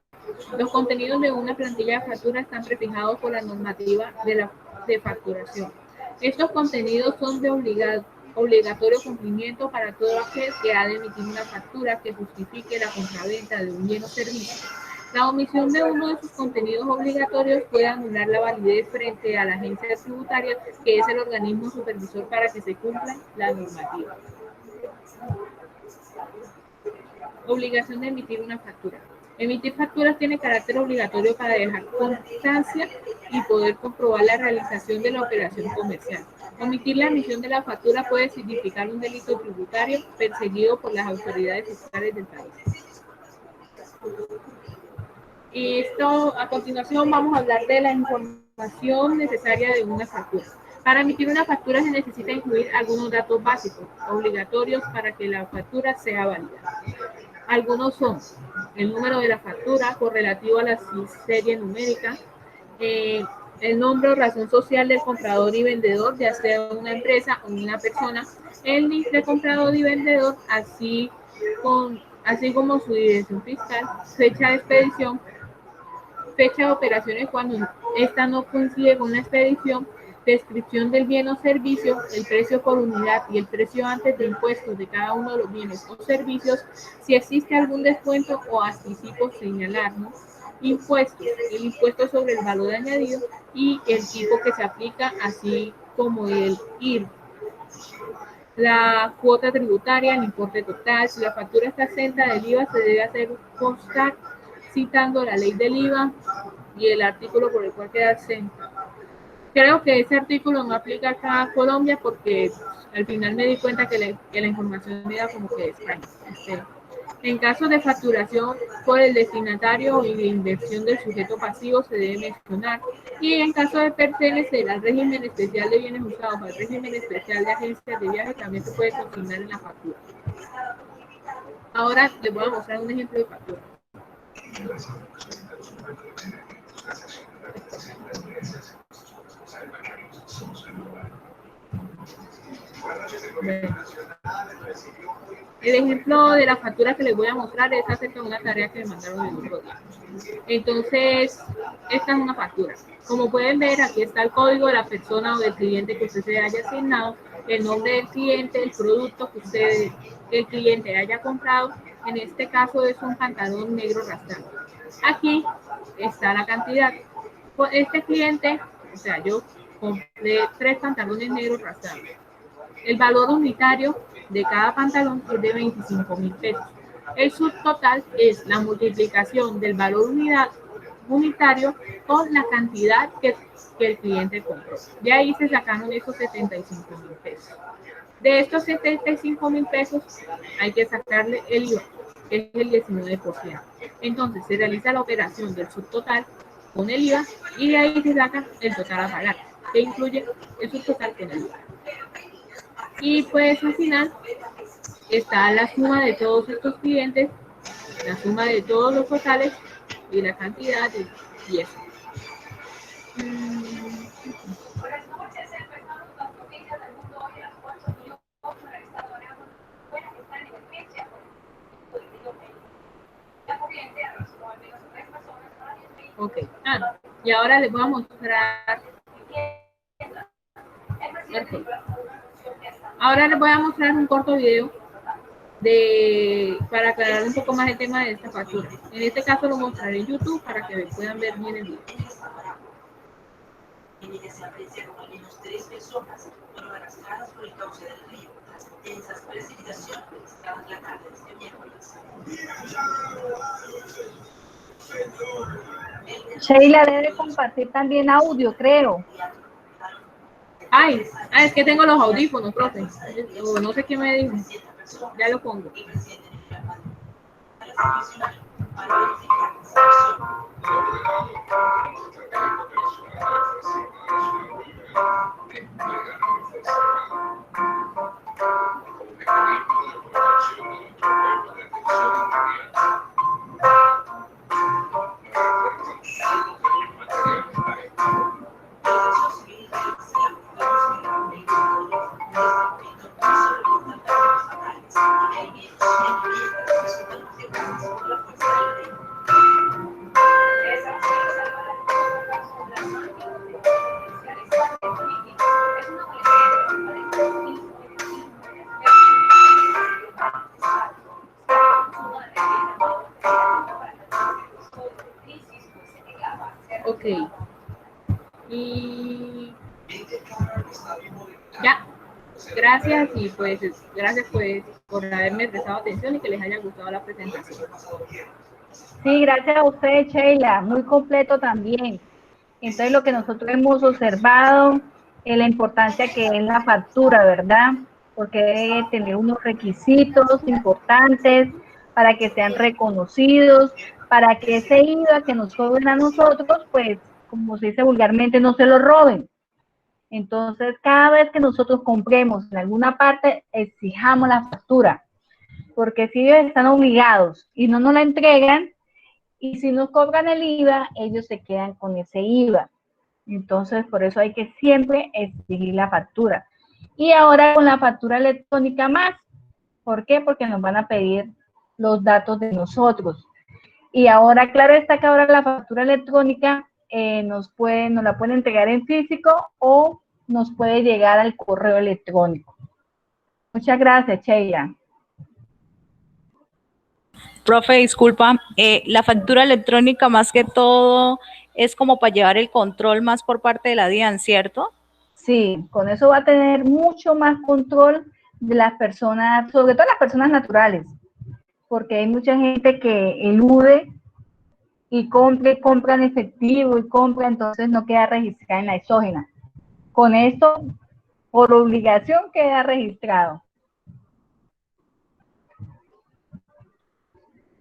Los contenidos de una plantilla de factura están prefijados por la normativa de facturación. Estos contenidos son de obligatorio cumplimiento para todo aquel que ha de emitir una factura que justifique la compraventa de un bien o servicio. La omisión de uno de sus contenidos obligatorios puede anular la validez frente a la agencia tributaria, que es el organismo supervisor para que se cumpla la normativa. Obligación de emitir una factura. Emitir facturas tiene carácter obligatorio para dejar constancia y poder comprobar la realización de la operación comercial. Omitir la emisión de la factura puede significar un delito tributario perseguido por las autoridades fiscales del país. Y a continuación vamos a hablar de la información necesaria de una factura. Para emitir una factura se necesita incluir algunos datos básicos, obligatorios para que la factura sea válida. Algunos son el número de la factura correlativo a la serie numérica, el nombre o razón social del comprador y vendedor, ya sea una empresa o una persona, el NIF de comprador y vendedor, así como su dirección fiscal, fecha de expedición, fecha de operaciones cuando esta no coincide con la expedición, descripción del bien o servicio, el precio por unidad y el precio antes de impuestos de cada uno de los bienes o servicios, si existe algún descuento o anticipo señalar, ¿no? Impuestos, el impuesto sobre el valor añadido y el tipo que se aplica, así como el IR, la cuota tributaria, el importe total. Si la factura está exenta del IVA, se debe hacer constar citando la ley del IVA y el artículo por el cual queda exenta. Creo que ese artículo no aplica acá a Colombia porque al final me di cuenta que la información era como que de España. En caso de facturación por el destinatario y de inversión del sujeto pasivo se debe mencionar. Y en caso de pertenecer al régimen especial de bienes usados o al régimen especial de agencias de viaje, también se puede consignar en la factura. Ahora les voy a mostrar un ejemplo de factura. El ejemplo de la factura que les voy a mostrar es acerca de una tarea que me mandaron el otro día. Entonces, esta es una factura. Como pueden ver, aquí está el código de la persona o del cliente que usted se haya asignado, el nombre del cliente, el producto que el cliente haya comprado. En este caso es un pantalón negro rastrado. Aquí está la cantidad. Este cliente, o sea, yo compré 3 pantalones negros rastrados. El valor unitario de cada pantalón es de 25.000 pesos. El subtotal es la multiplicación del valor unitario con la cantidad que el cliente compró. De ahí se sacaron esos 75.000 pesos. De estos 75.000 pesos hay que sacarle el IVA, que es el 19%. Entonces se realiza la operación del subtotal con el IVA y de ahí se saca el total a pagar, que incluye el subtotal con el IVA. Y pues al final está la suma de todos estos clientes, la suma de todos los totales y la cantidad de 10. Ok, y ahora les voy a mostrar. Okay. Ahora les voy a mostrar un corto video para aclarar un poco más el tema de esta factura. En este caso lo mostraré en YouTube para que puedan ver bien el video. En ella se aprecia como al menos 3 personas fueron arrestadas por el cauce del río. En esas precipitaciones estaban la tarde de este miércoles. Sheila debe compartir también audio, creo. Ay, es que tengo los audífonos, profe. O no sé qué me dijo. Ya lo pongo. Ok. Y ya. Gracias y pues gracias pues por haberme prestado atención y que les haya gustado la presentación. Sí, gracias a usted, Sheila. Muy completo también. Entonces, lo que nosotros hemos observado es la importancia que es la factura, ¿verdad? Porque debe tener unos requisitos importantes para que sean reconocidos, para que ese IVA que nos cobren a nosotros, pues, como se dice vulgarmente, no se lo roben. Entonces, cada vez que nosotros compremos en alguna parte, exijamos la factura, porque si ellos están obligados y no nos la entregan, y si nos cobran el IVA, ellos se quedan con ese IVA. Entonces, por eso hay que siempre exigir la factura. Y ahora con la factura electrónica más. ¿Por qué? Porque nos van a pedir los datos de nosotros. Y ahora, claro está que ahora la factura electrónica nos la pueden entregar en físico o nos puede llegar al correo electrónico. Muchas gracias, Sheila. Profe, disculpa, la factura electrónica más que todo es como para llevar el control más por parte de la DIAN, ¿cierto? Sí, con eso va a tener mucho más control de las personas, sobre todo las personas naturales, porque hay mucha gente que elude y compra en efectivo y compra, entonces no queda registrada en la exógena. Con esto, por obligación, queda registrado.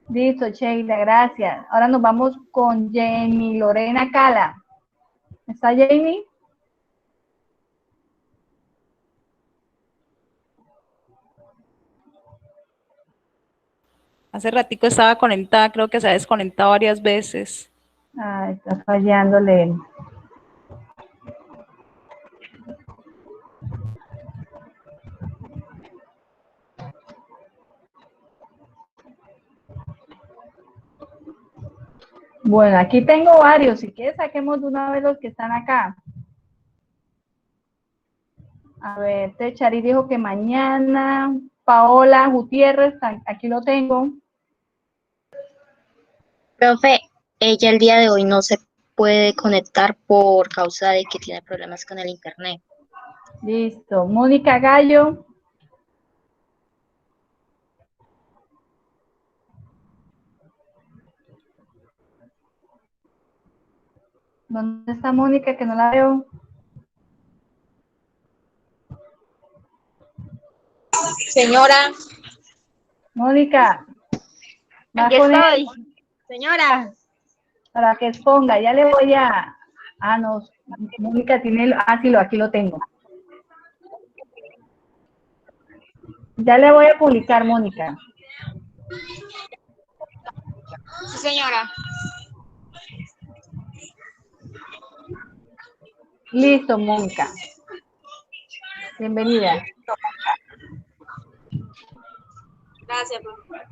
Listo, Sheila, gracias. Ahora nos vamos con Jamie Lorena Cala. ¿Está Jamie? Hace ratico estaba conectada, creo que se ha desconectado varias veces. Ah, está fallándole. Bueno, aquí tengo varios. Si quieres, saquemos de una vez los que están acá. A ver, Techari dijo que mañana. Paola Gutiérrez, aquí lo tengo. Profe, ella el día de hoy no se puede conectar por causa de que tiene problemas con el internet. Listo. Mónica Gallo. ¿Dónde está Mónica? Que no la veo. Señora, Mónica, va aquí con él estoy. Señora, para que exponga. Ya le voy a... Ah, no. Mónica tiene... sí, aquí lo tengo. Ya le voy a publicar, Mónica. sí, señora. Listo, Mónica. Bienvenida. Gracias, profe.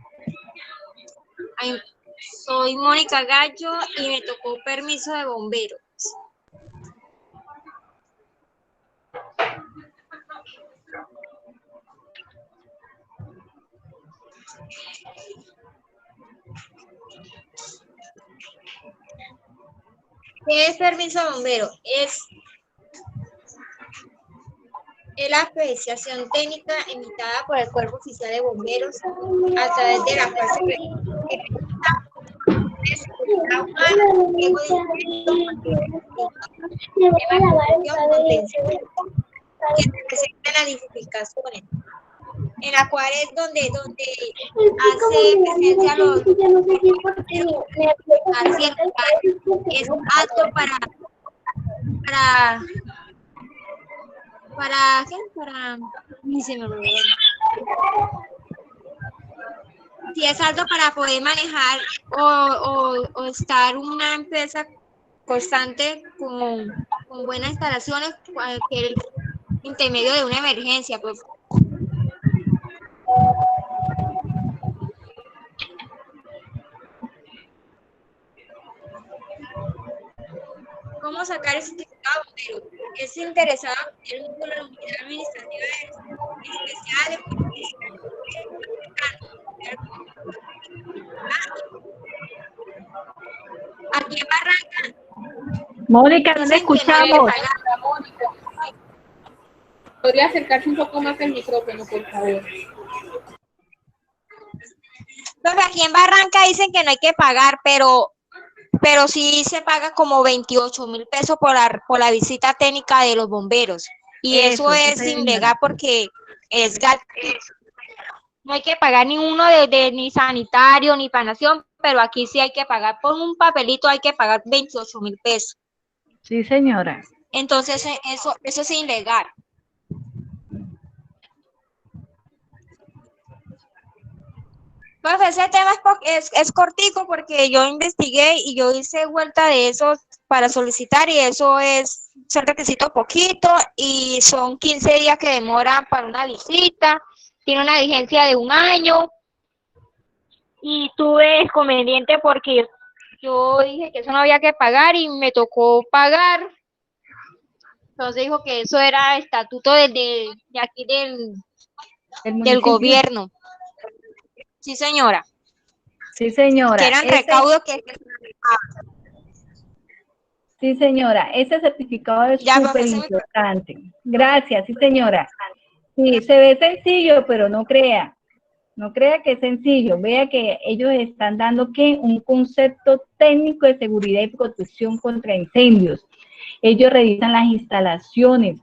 Ay, soy Mónica Gallo y me tocó permiso de bombero. ¿Qué es permiso de bombero? Es la apreciación técnica emitada por el Cuerpo Oficial de Bomberos a través de la cual se realiza seguridad humana, riesgo de evacuación, contención que se presentan las edificaciones, en la cual es donde hace presencia los así es apto ¿qué? Ni se me olvidó. Si es alto para poder manejar o estar una empresa constante con buenas instalaciones, cualquier intermedio de una emergencia, pues. ¿Cómo sacar el certificado de bombero? Es interesado en tener una unidad administrativa especial aquí en Barranca. Mónica, no le escuchamos. ¿Podría acercarse un poco más al micrófono, por favor? Entonces, aquí en Barranca dicen que no hay que pagar, pero sí se paga como 28.000 pesos por la visita técnica de los bomberos. Y eso es ilegal porque es gratuito. No hay que pagar ni uno ni sanitario ni panación, pero aquí sí hay que pagar. Por un papelito hay que pagar 28.000 pesos. Sí, señora. Entonces, eso es ilegal. Pues ese tema es cortico porque yo investigué y yo hice vuelta de eso para solicitar y eso es un requisito poquito y son 15 días que demoran para una visita, tiene una vigencia de 1 año y tuve inconveniente porque yo dije que eso no había que pagar y me tocó pagar. Entonces dijo que eso era estatuto de aquí del gobierno. Sí, señora. Sí, señora. Que eran recaudos que... Sí, señora. Ese certificado es súper importante. Gracias, sí, señora. Sí, se ve sencillo, pero no crea. No crea que es sencillo. Vea que ellos están dando un concepto técnico de seguridad y protección contra incendios. Ellos revisan las instalaciones,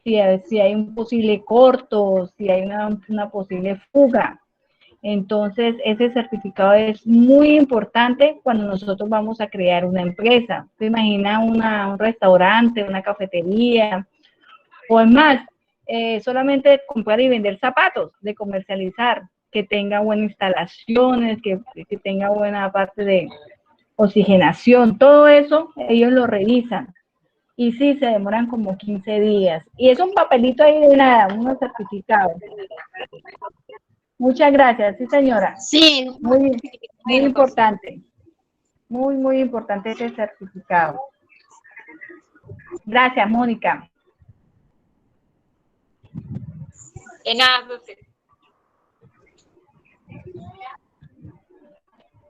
si hay un posible corto, si hay una posible fuga. Entonces, ese certificado es muy importante cuando nosotros vamos a crear una empresa. ¿Se imagina un restaurante, una cafetería? O es más, solamente comprar y vender zapatos, de comercializar, que tenga buenas instalaciones, que tenga buena parte de oxigenación. Todo eso ellos lo revisan. Y sí, se demoran como 15 días. Y es un papelito ahí de nada, unos certificados. Muchas gracias, sí, señora. Sí. Muy importante. Muy importante ese certificado. Gracias, Mónica. De nada, profe.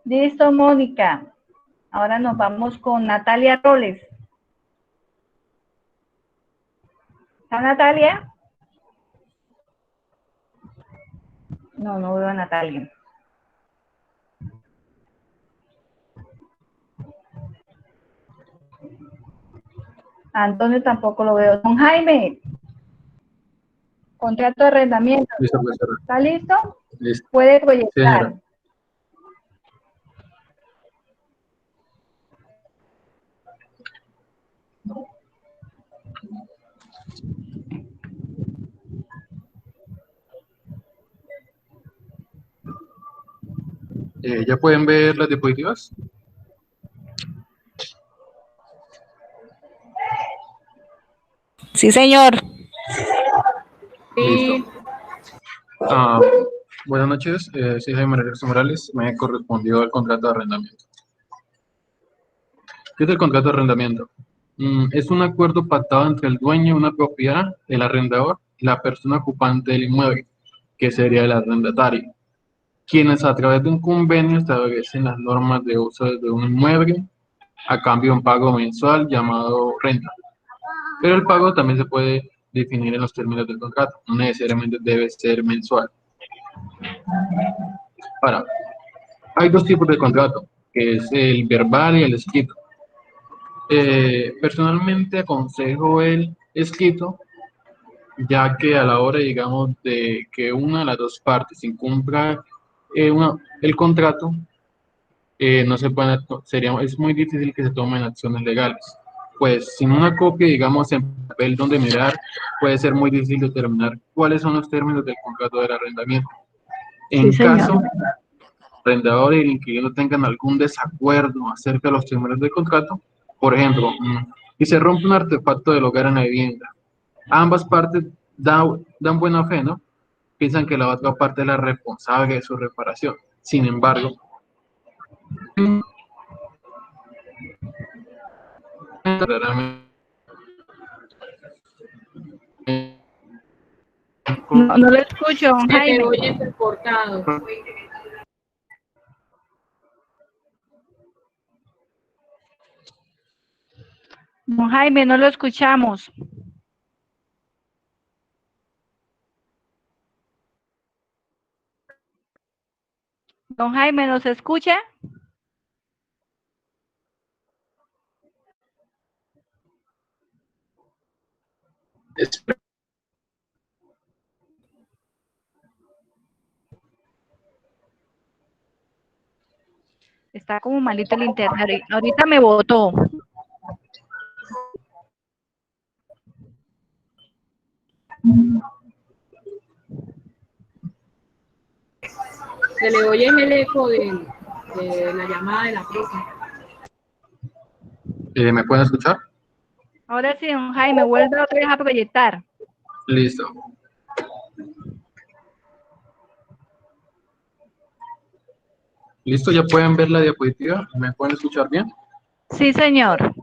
Listo, Mónica. Ahora nos vamos con Natalia Roles. ¿Está Natalia? No veo a Natalia. Antonio tampoco lo veo. Don Jaime, contrato de arrendamiento. Listo, profesora. ¿Está listo? Listo. Puede Sí, proyectar. señora. ¿Ya pueden ver las diapositivas? Sí, señor. Listo. Buenas noches, soy Jaime Regreso Morales, me correspondió el contrato de arrendamiento. ¿Qué es el contrato de arrendamiento? Es un acuerdo pactado entre el dueño de una propiedad, el arrendador, y la persona ocupante del inmueble, que sería el arrendatario, quienes a través de un convenio establecen las normas de uso de un inmueble a cambio de un pago mensual llamado renta. Pero el pago también se puede definir en los términos del contrato, no necesariamente debe ser mensual. Ahora, hay dos tipos de contrato, que es el verbal y el escrito. Personalmente aconsejo el escrito, ya que a la hora, digamos, de que una de las dos partes incumpla el contrato, no se pueden, es muy difícil que se tomen acciones legales. Pues sin una copia, digamos, en papel donde mirar, puede ser muy difícil determinar cuáles son los términos del contrato del arrendamiento. En caso el arrendador y el inquilino tengan algún desacuerdo acerca de los términos del contrato, por ejemplo, si se rompe un artefacto del hogar en la vivienda, ambas partes dan buena fe, ¿no? Piensan que la otra parte es la responsable de su reparación. Sin embargo, No lo escucho, don Se te Jaime. oye entrecortado. Don Jaime, no lo escuchamos. Don Jaime, ¿nos escucha? Está como malito el internet. Ahorita me botó. Se le oye el eco de la llamada de la profe. ¿Me pueden escuchar? Ahora sí, don Jaime, vuelve otra vez a proyectar. Listo. ¿Listo? ¿Ya pueden ver la diapositiva? ¿Me pueden escuchar bien? Sí, señor.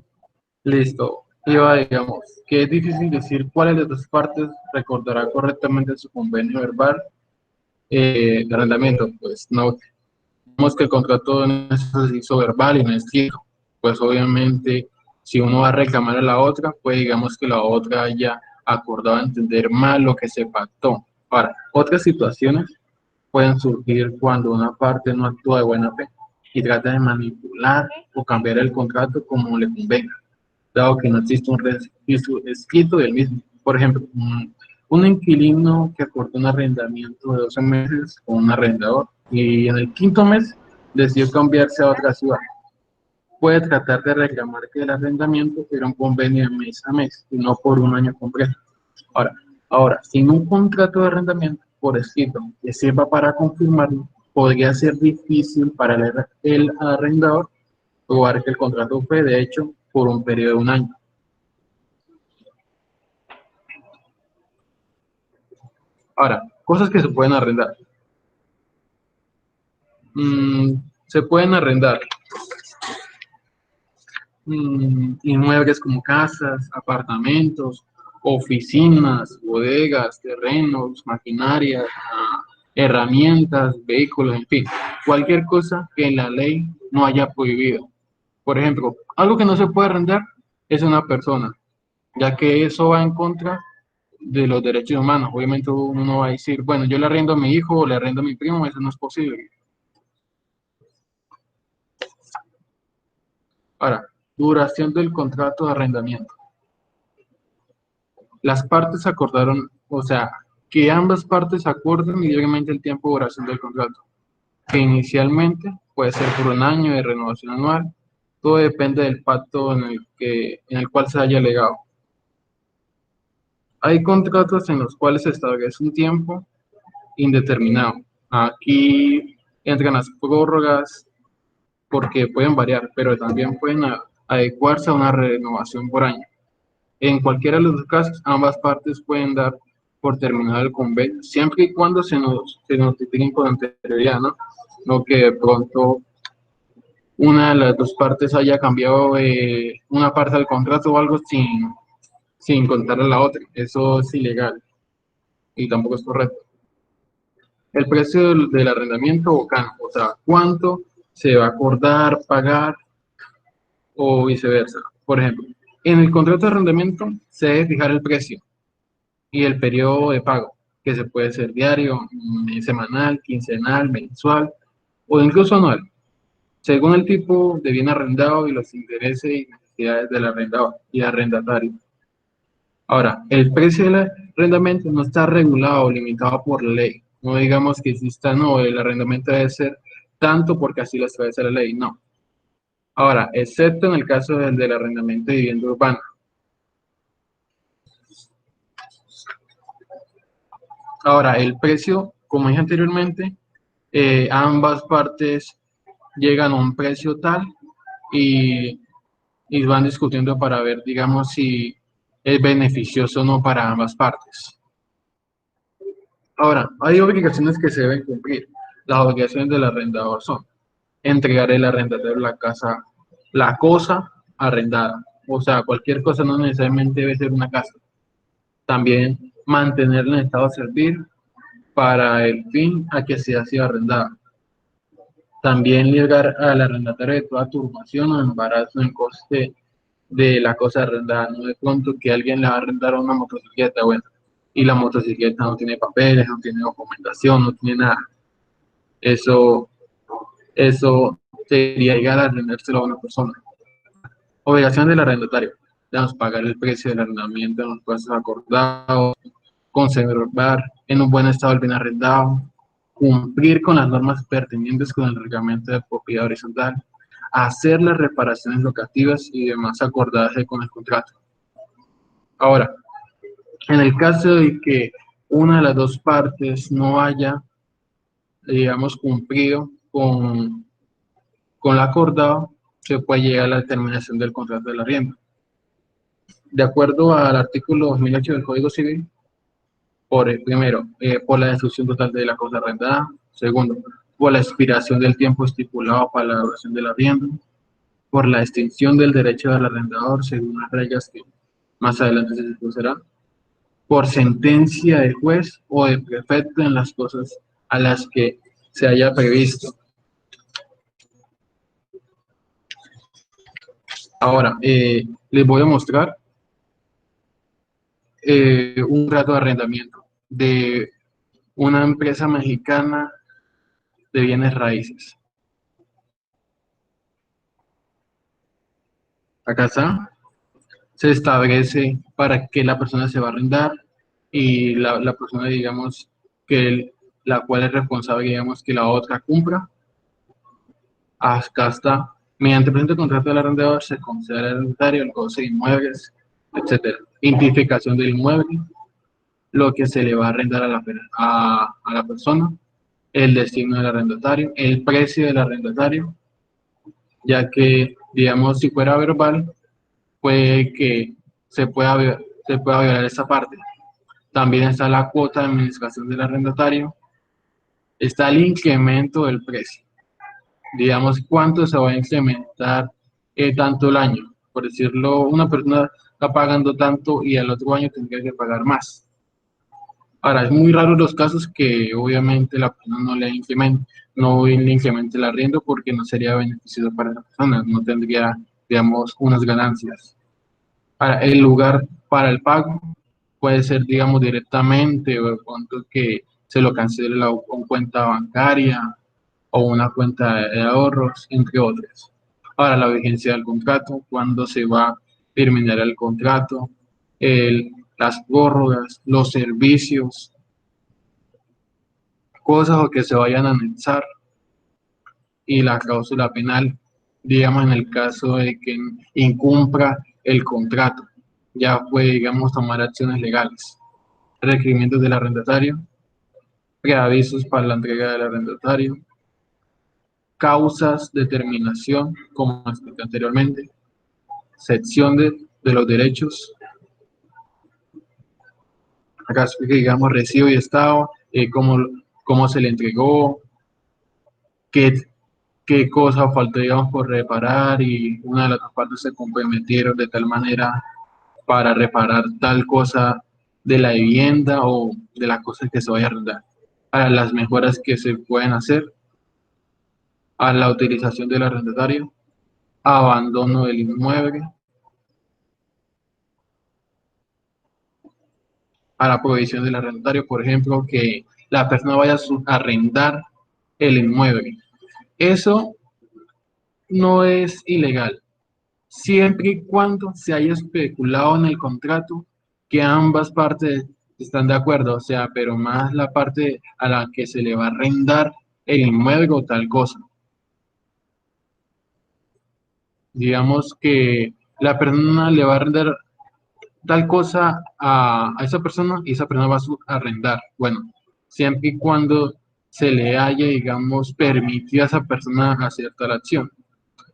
Listo. Iba, digamos, que es difícil decir cuáles de las dos partes recordará correctamente su convenio verbal de arrendamiento. Pues no, digamos que el contrato no se hizo verbal y no escrito. Pues obviamente, si uno va a reclamar a la otra, pues digamos que la otra haya acordado entender mal lo que se pactó. Ahora, otras situaciones pueden surgir cuando una parte no actúa de buena fe y trata de manipular o cambiar el contrato como le convenga, dado que no existe un registro escrito del mismo. Por ejemplo, un inquilino que acordó un arrendamiento de 12 meses con un arrendador y en el quinto mes decidió cambiarse a otra ciudad. Puede tratar de reclamar que el arrendamiento era un convenio de mes a mes y no por un año completo. Ahora, sin un contrato de arrendamiento por escrito que sirva para confirmarlo, podría ser difícil para el arrendador probar que el contrato fue de hecho por un periodo de un año. Ahora, cosas que se pueden arrendar. Se pueden arrendar inmuebles como casas, apartamentos, oficinas, bodegas, terrenos, maquinaria, herramientas, vehículos, en fin, cualquier cosa que la ley no haya prohibido. Por ejemplo, algo que no se puede arrendar es una persona, ya que eso va en contra de los derechos humanos. Obviamente uno no va a decir, bueno, yo le arrendo a mi hijo o le arrendo a mi primo, eso no es posible. Ahora, duración del contrato de arrendamiento. las partes acordaron, o sea, que ambas partes acuerden libremente el tiempo de duración del contrato, que inicialmente puede ser por un año de renovación anual, todo depende del pacto en el cual se haya legado. Hay contratos en los cuales se establece un tiempo indeterminado. Aquí entran las prórrogas porque pueden variar, pero también pueden adecuarse a una renovación por año. En cualquiera de los casos, ambas partes pueden dar por terminado el convenio, siempre y cuando se notifiquen con anterioridad, ¿no? No que de pronto una de las dos partes haya cambiado una parte del contrato o algo sin contarle a la otra. Eso es ilegal y tampoco es correcto. El precio del arrendamiento o canon, o sea, cuánto se va a acordar, pagar o viceversa. Por ejemplo, en el contrato de arrendamiento se debe fijar el precio y el periodo de pago, que se puede ser diario, semanal, quincenal, mensual o incluso anual, según el tipo de bien arrendado y los intereses y necesidades del arrendador y arrendatario. Ahora, el precio del arrendamiento no está regulado o limitado por ley. No digamos que exista, no, el arrendamiento debe ser tanto porque así lo establece la ley, no. Ahora, excepto en el caso del arrendamiento de vivienda urbana. Ahora, el precio, como dije anteriormente, ambas partes llegan a un precio tal y van discutiendo para ver, digamos, si es beneficioso o no para ambas partes. Ahora, hay obligaciones que se deben cumplir. Las obligaciones del arrendador son entregar el arrendatario la cosa arrendada. O sea, cualquier cosa no necesariamente debe ser una casa. También mantenerla en estado de servir para el fin a que sea sido arrendada. También ligar al arrendatario de toda turbación o embarazo en coste de la cosa arrendada. No de pronto que alguien le va a arrendar una motocicleta, bueno, y la motocicleta no tiene papeles, no tiene documentación, no tiene nada. Eso sería llegar a arrendárselo a una persona. Obligación del arrendatario. Debemos pagar el precio del arrendamiento en los plazos acordados, conservar en un buen estado el bien arrendado, cumplir con las normas pertinentes con el reglamento de propiedad horizontal, hacer las reparaciones locativas y demás acordadas con el contrato. Ahora, en el caso de que una de las dos partes no haya, digamos, cumplido con lo acordado, se puede llegar a la terminación del contrato del arriendo. De acuerdo al artículo 2008 del Código Civil, primero, por la destrucción total de la cosa arrendada. Segundo, por la expiración del tiempo estipulado para la duración del arriendo. Por la extinción del derecho del arrendador, según las reglas que más adelante se expuserá. Por sentencia del juez o del prefecto en las cosas a las que se haya previsto. Ahora, les voy a mostrar un contrato de arrendamiento de una empresa mexicana de bienes raíces. Acá está. Se establece para que la persona se va a arrendar y la persona, digamos, la cual es responsable, digamos, que la otra cumpla. Acá está. Mediante el presente contrato del arrendador se concede al arrendatario el goce de inmuebles, etc. Identificación del inmueble, lo que se le va a arrendar a la persona, el destino del arrendatario, el precio del arrendatario, ya que, digamos, si fuera verbal, puede que se pueda violar esa parte. También está la cuota de administración del arrendatario, está el incremento del precio. Digamos, cuánto se va a incrementar tanto el año. Por decirlo, una persona está pagando tanto y al otro año tendría que pagar más. Ahora, es muy raro los casos que obviamente la persona no le incremente el arriendo porque no sería beneficioso para la persona, no tendría, digamos, unas ganancias. Ahora, el lugar para el pago puede ser, digamos, directamente o de pronto que se lo cancele la cuenta bancaria o una cuenta de ahorros, entre otras. Ahora, la vigencia del contrato, cuándo se va a terminar el contrato, las prórrogas, los servicios, cosas que se vayan a anexar, y la cláusula penal, digamos, en el caso de que incumpra el contrato, ya puede, digamos, tomar acciones legales, requerimientos del arrendatario, preavisos para la entrega del arrendatario, causas de terminación, como expliqué anteriormente, sección de los derechos. Acá explica, digamos, recibo y estado, cómo se le entregó, qué cosa faltó, digamos, por reparar, y una de las dos partes se comprometieron de tal manera para reparar tal cosa de la vivienda o de las cosas que se vaya a arrendar, para las mejoras que se pueden hacer, a la utilización del arrendatario, abandono del inmueble, a la provisión del arrendatario, por ejemplo, que la persona vaya a arrendar el inmueble. Eso no es ilegal, siempre y cuando se haya especulado en el contrato que ambas partes están de acuerdo, o sea, pero más la parte a la que se le va a arrendar el inmueble o tal cosa. Digamos que la persona le va a arrendar tal cosa a esa persona y esa persona va a arrendar. Bueno, siempre y cuando se le haya, digamos, permitido a esa persona hacer tal acción.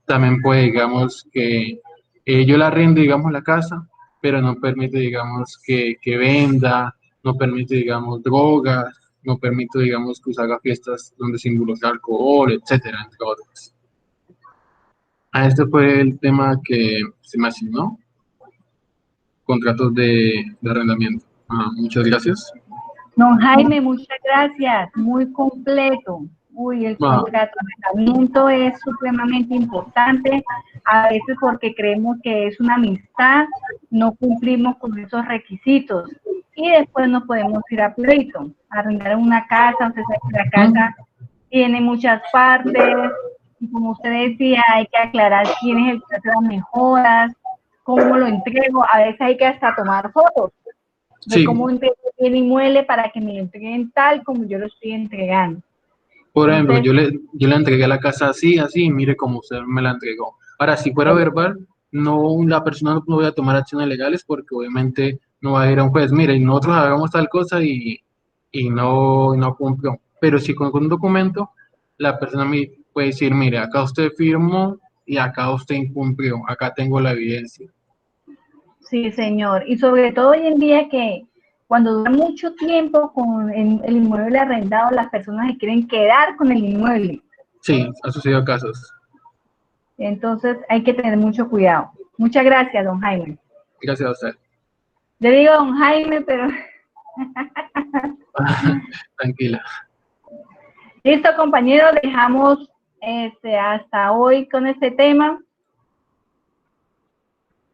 También puede, digamos, que yo le arrendo, digamos, la casa, pero no permite, digamos, que venda, no permite, digamos, drogas, no permite, digamos, que se haga fiestas donde se involucra alcohol, etcétera, entre otros. Este fue el tema que se me asignó, contratos de arrendamiento. Muchas gracias. Don Jaime, muchas gracias, muy completo. Uy, el contrato de arrendamiento es supremamente importante, a veces porque creemos que es una amistad, no cumplimos con esos requisitos y después nos podemos ir a pleito. Arrendar una casa, usted sabe que la casa tiene muchas partes, y como usted decía, hay que aclarar quién es el que hace las mejoras, cómo lo entrego, a veces hay que hasta tomar fotos de cómo entrego el inmueble para que me lo entreguen tal como yo lo estoy entregando. Por ejemplo, yo le entregué la casa así, así, y mire cómo usted me la entregó. Ahora, si fuera verbal, la persona no voy a tomar acciones legales porque obviamente no va a ir a un juez, mire, nosotros hagamos tal cosa y no cumplió. Pero si con un documento, la persona me puede decir, mire, acá usted firmó y acá usted incumplió, acá tengo la evidencia. Sí, señor. Y sobre todo hoy en día que cuando dura mucho tiempo con el inmueble arrendado, las personas se quieren quedar con el inmueble. Sí, ha sucedido casos. Entonces hay que tener mucho cuidado. Muchas gracias, don Jaime. Gracias a usted. Le digo don Jaime, pero... Tranquila. Listo, compañeros, dejamos hasta hoy con este tema.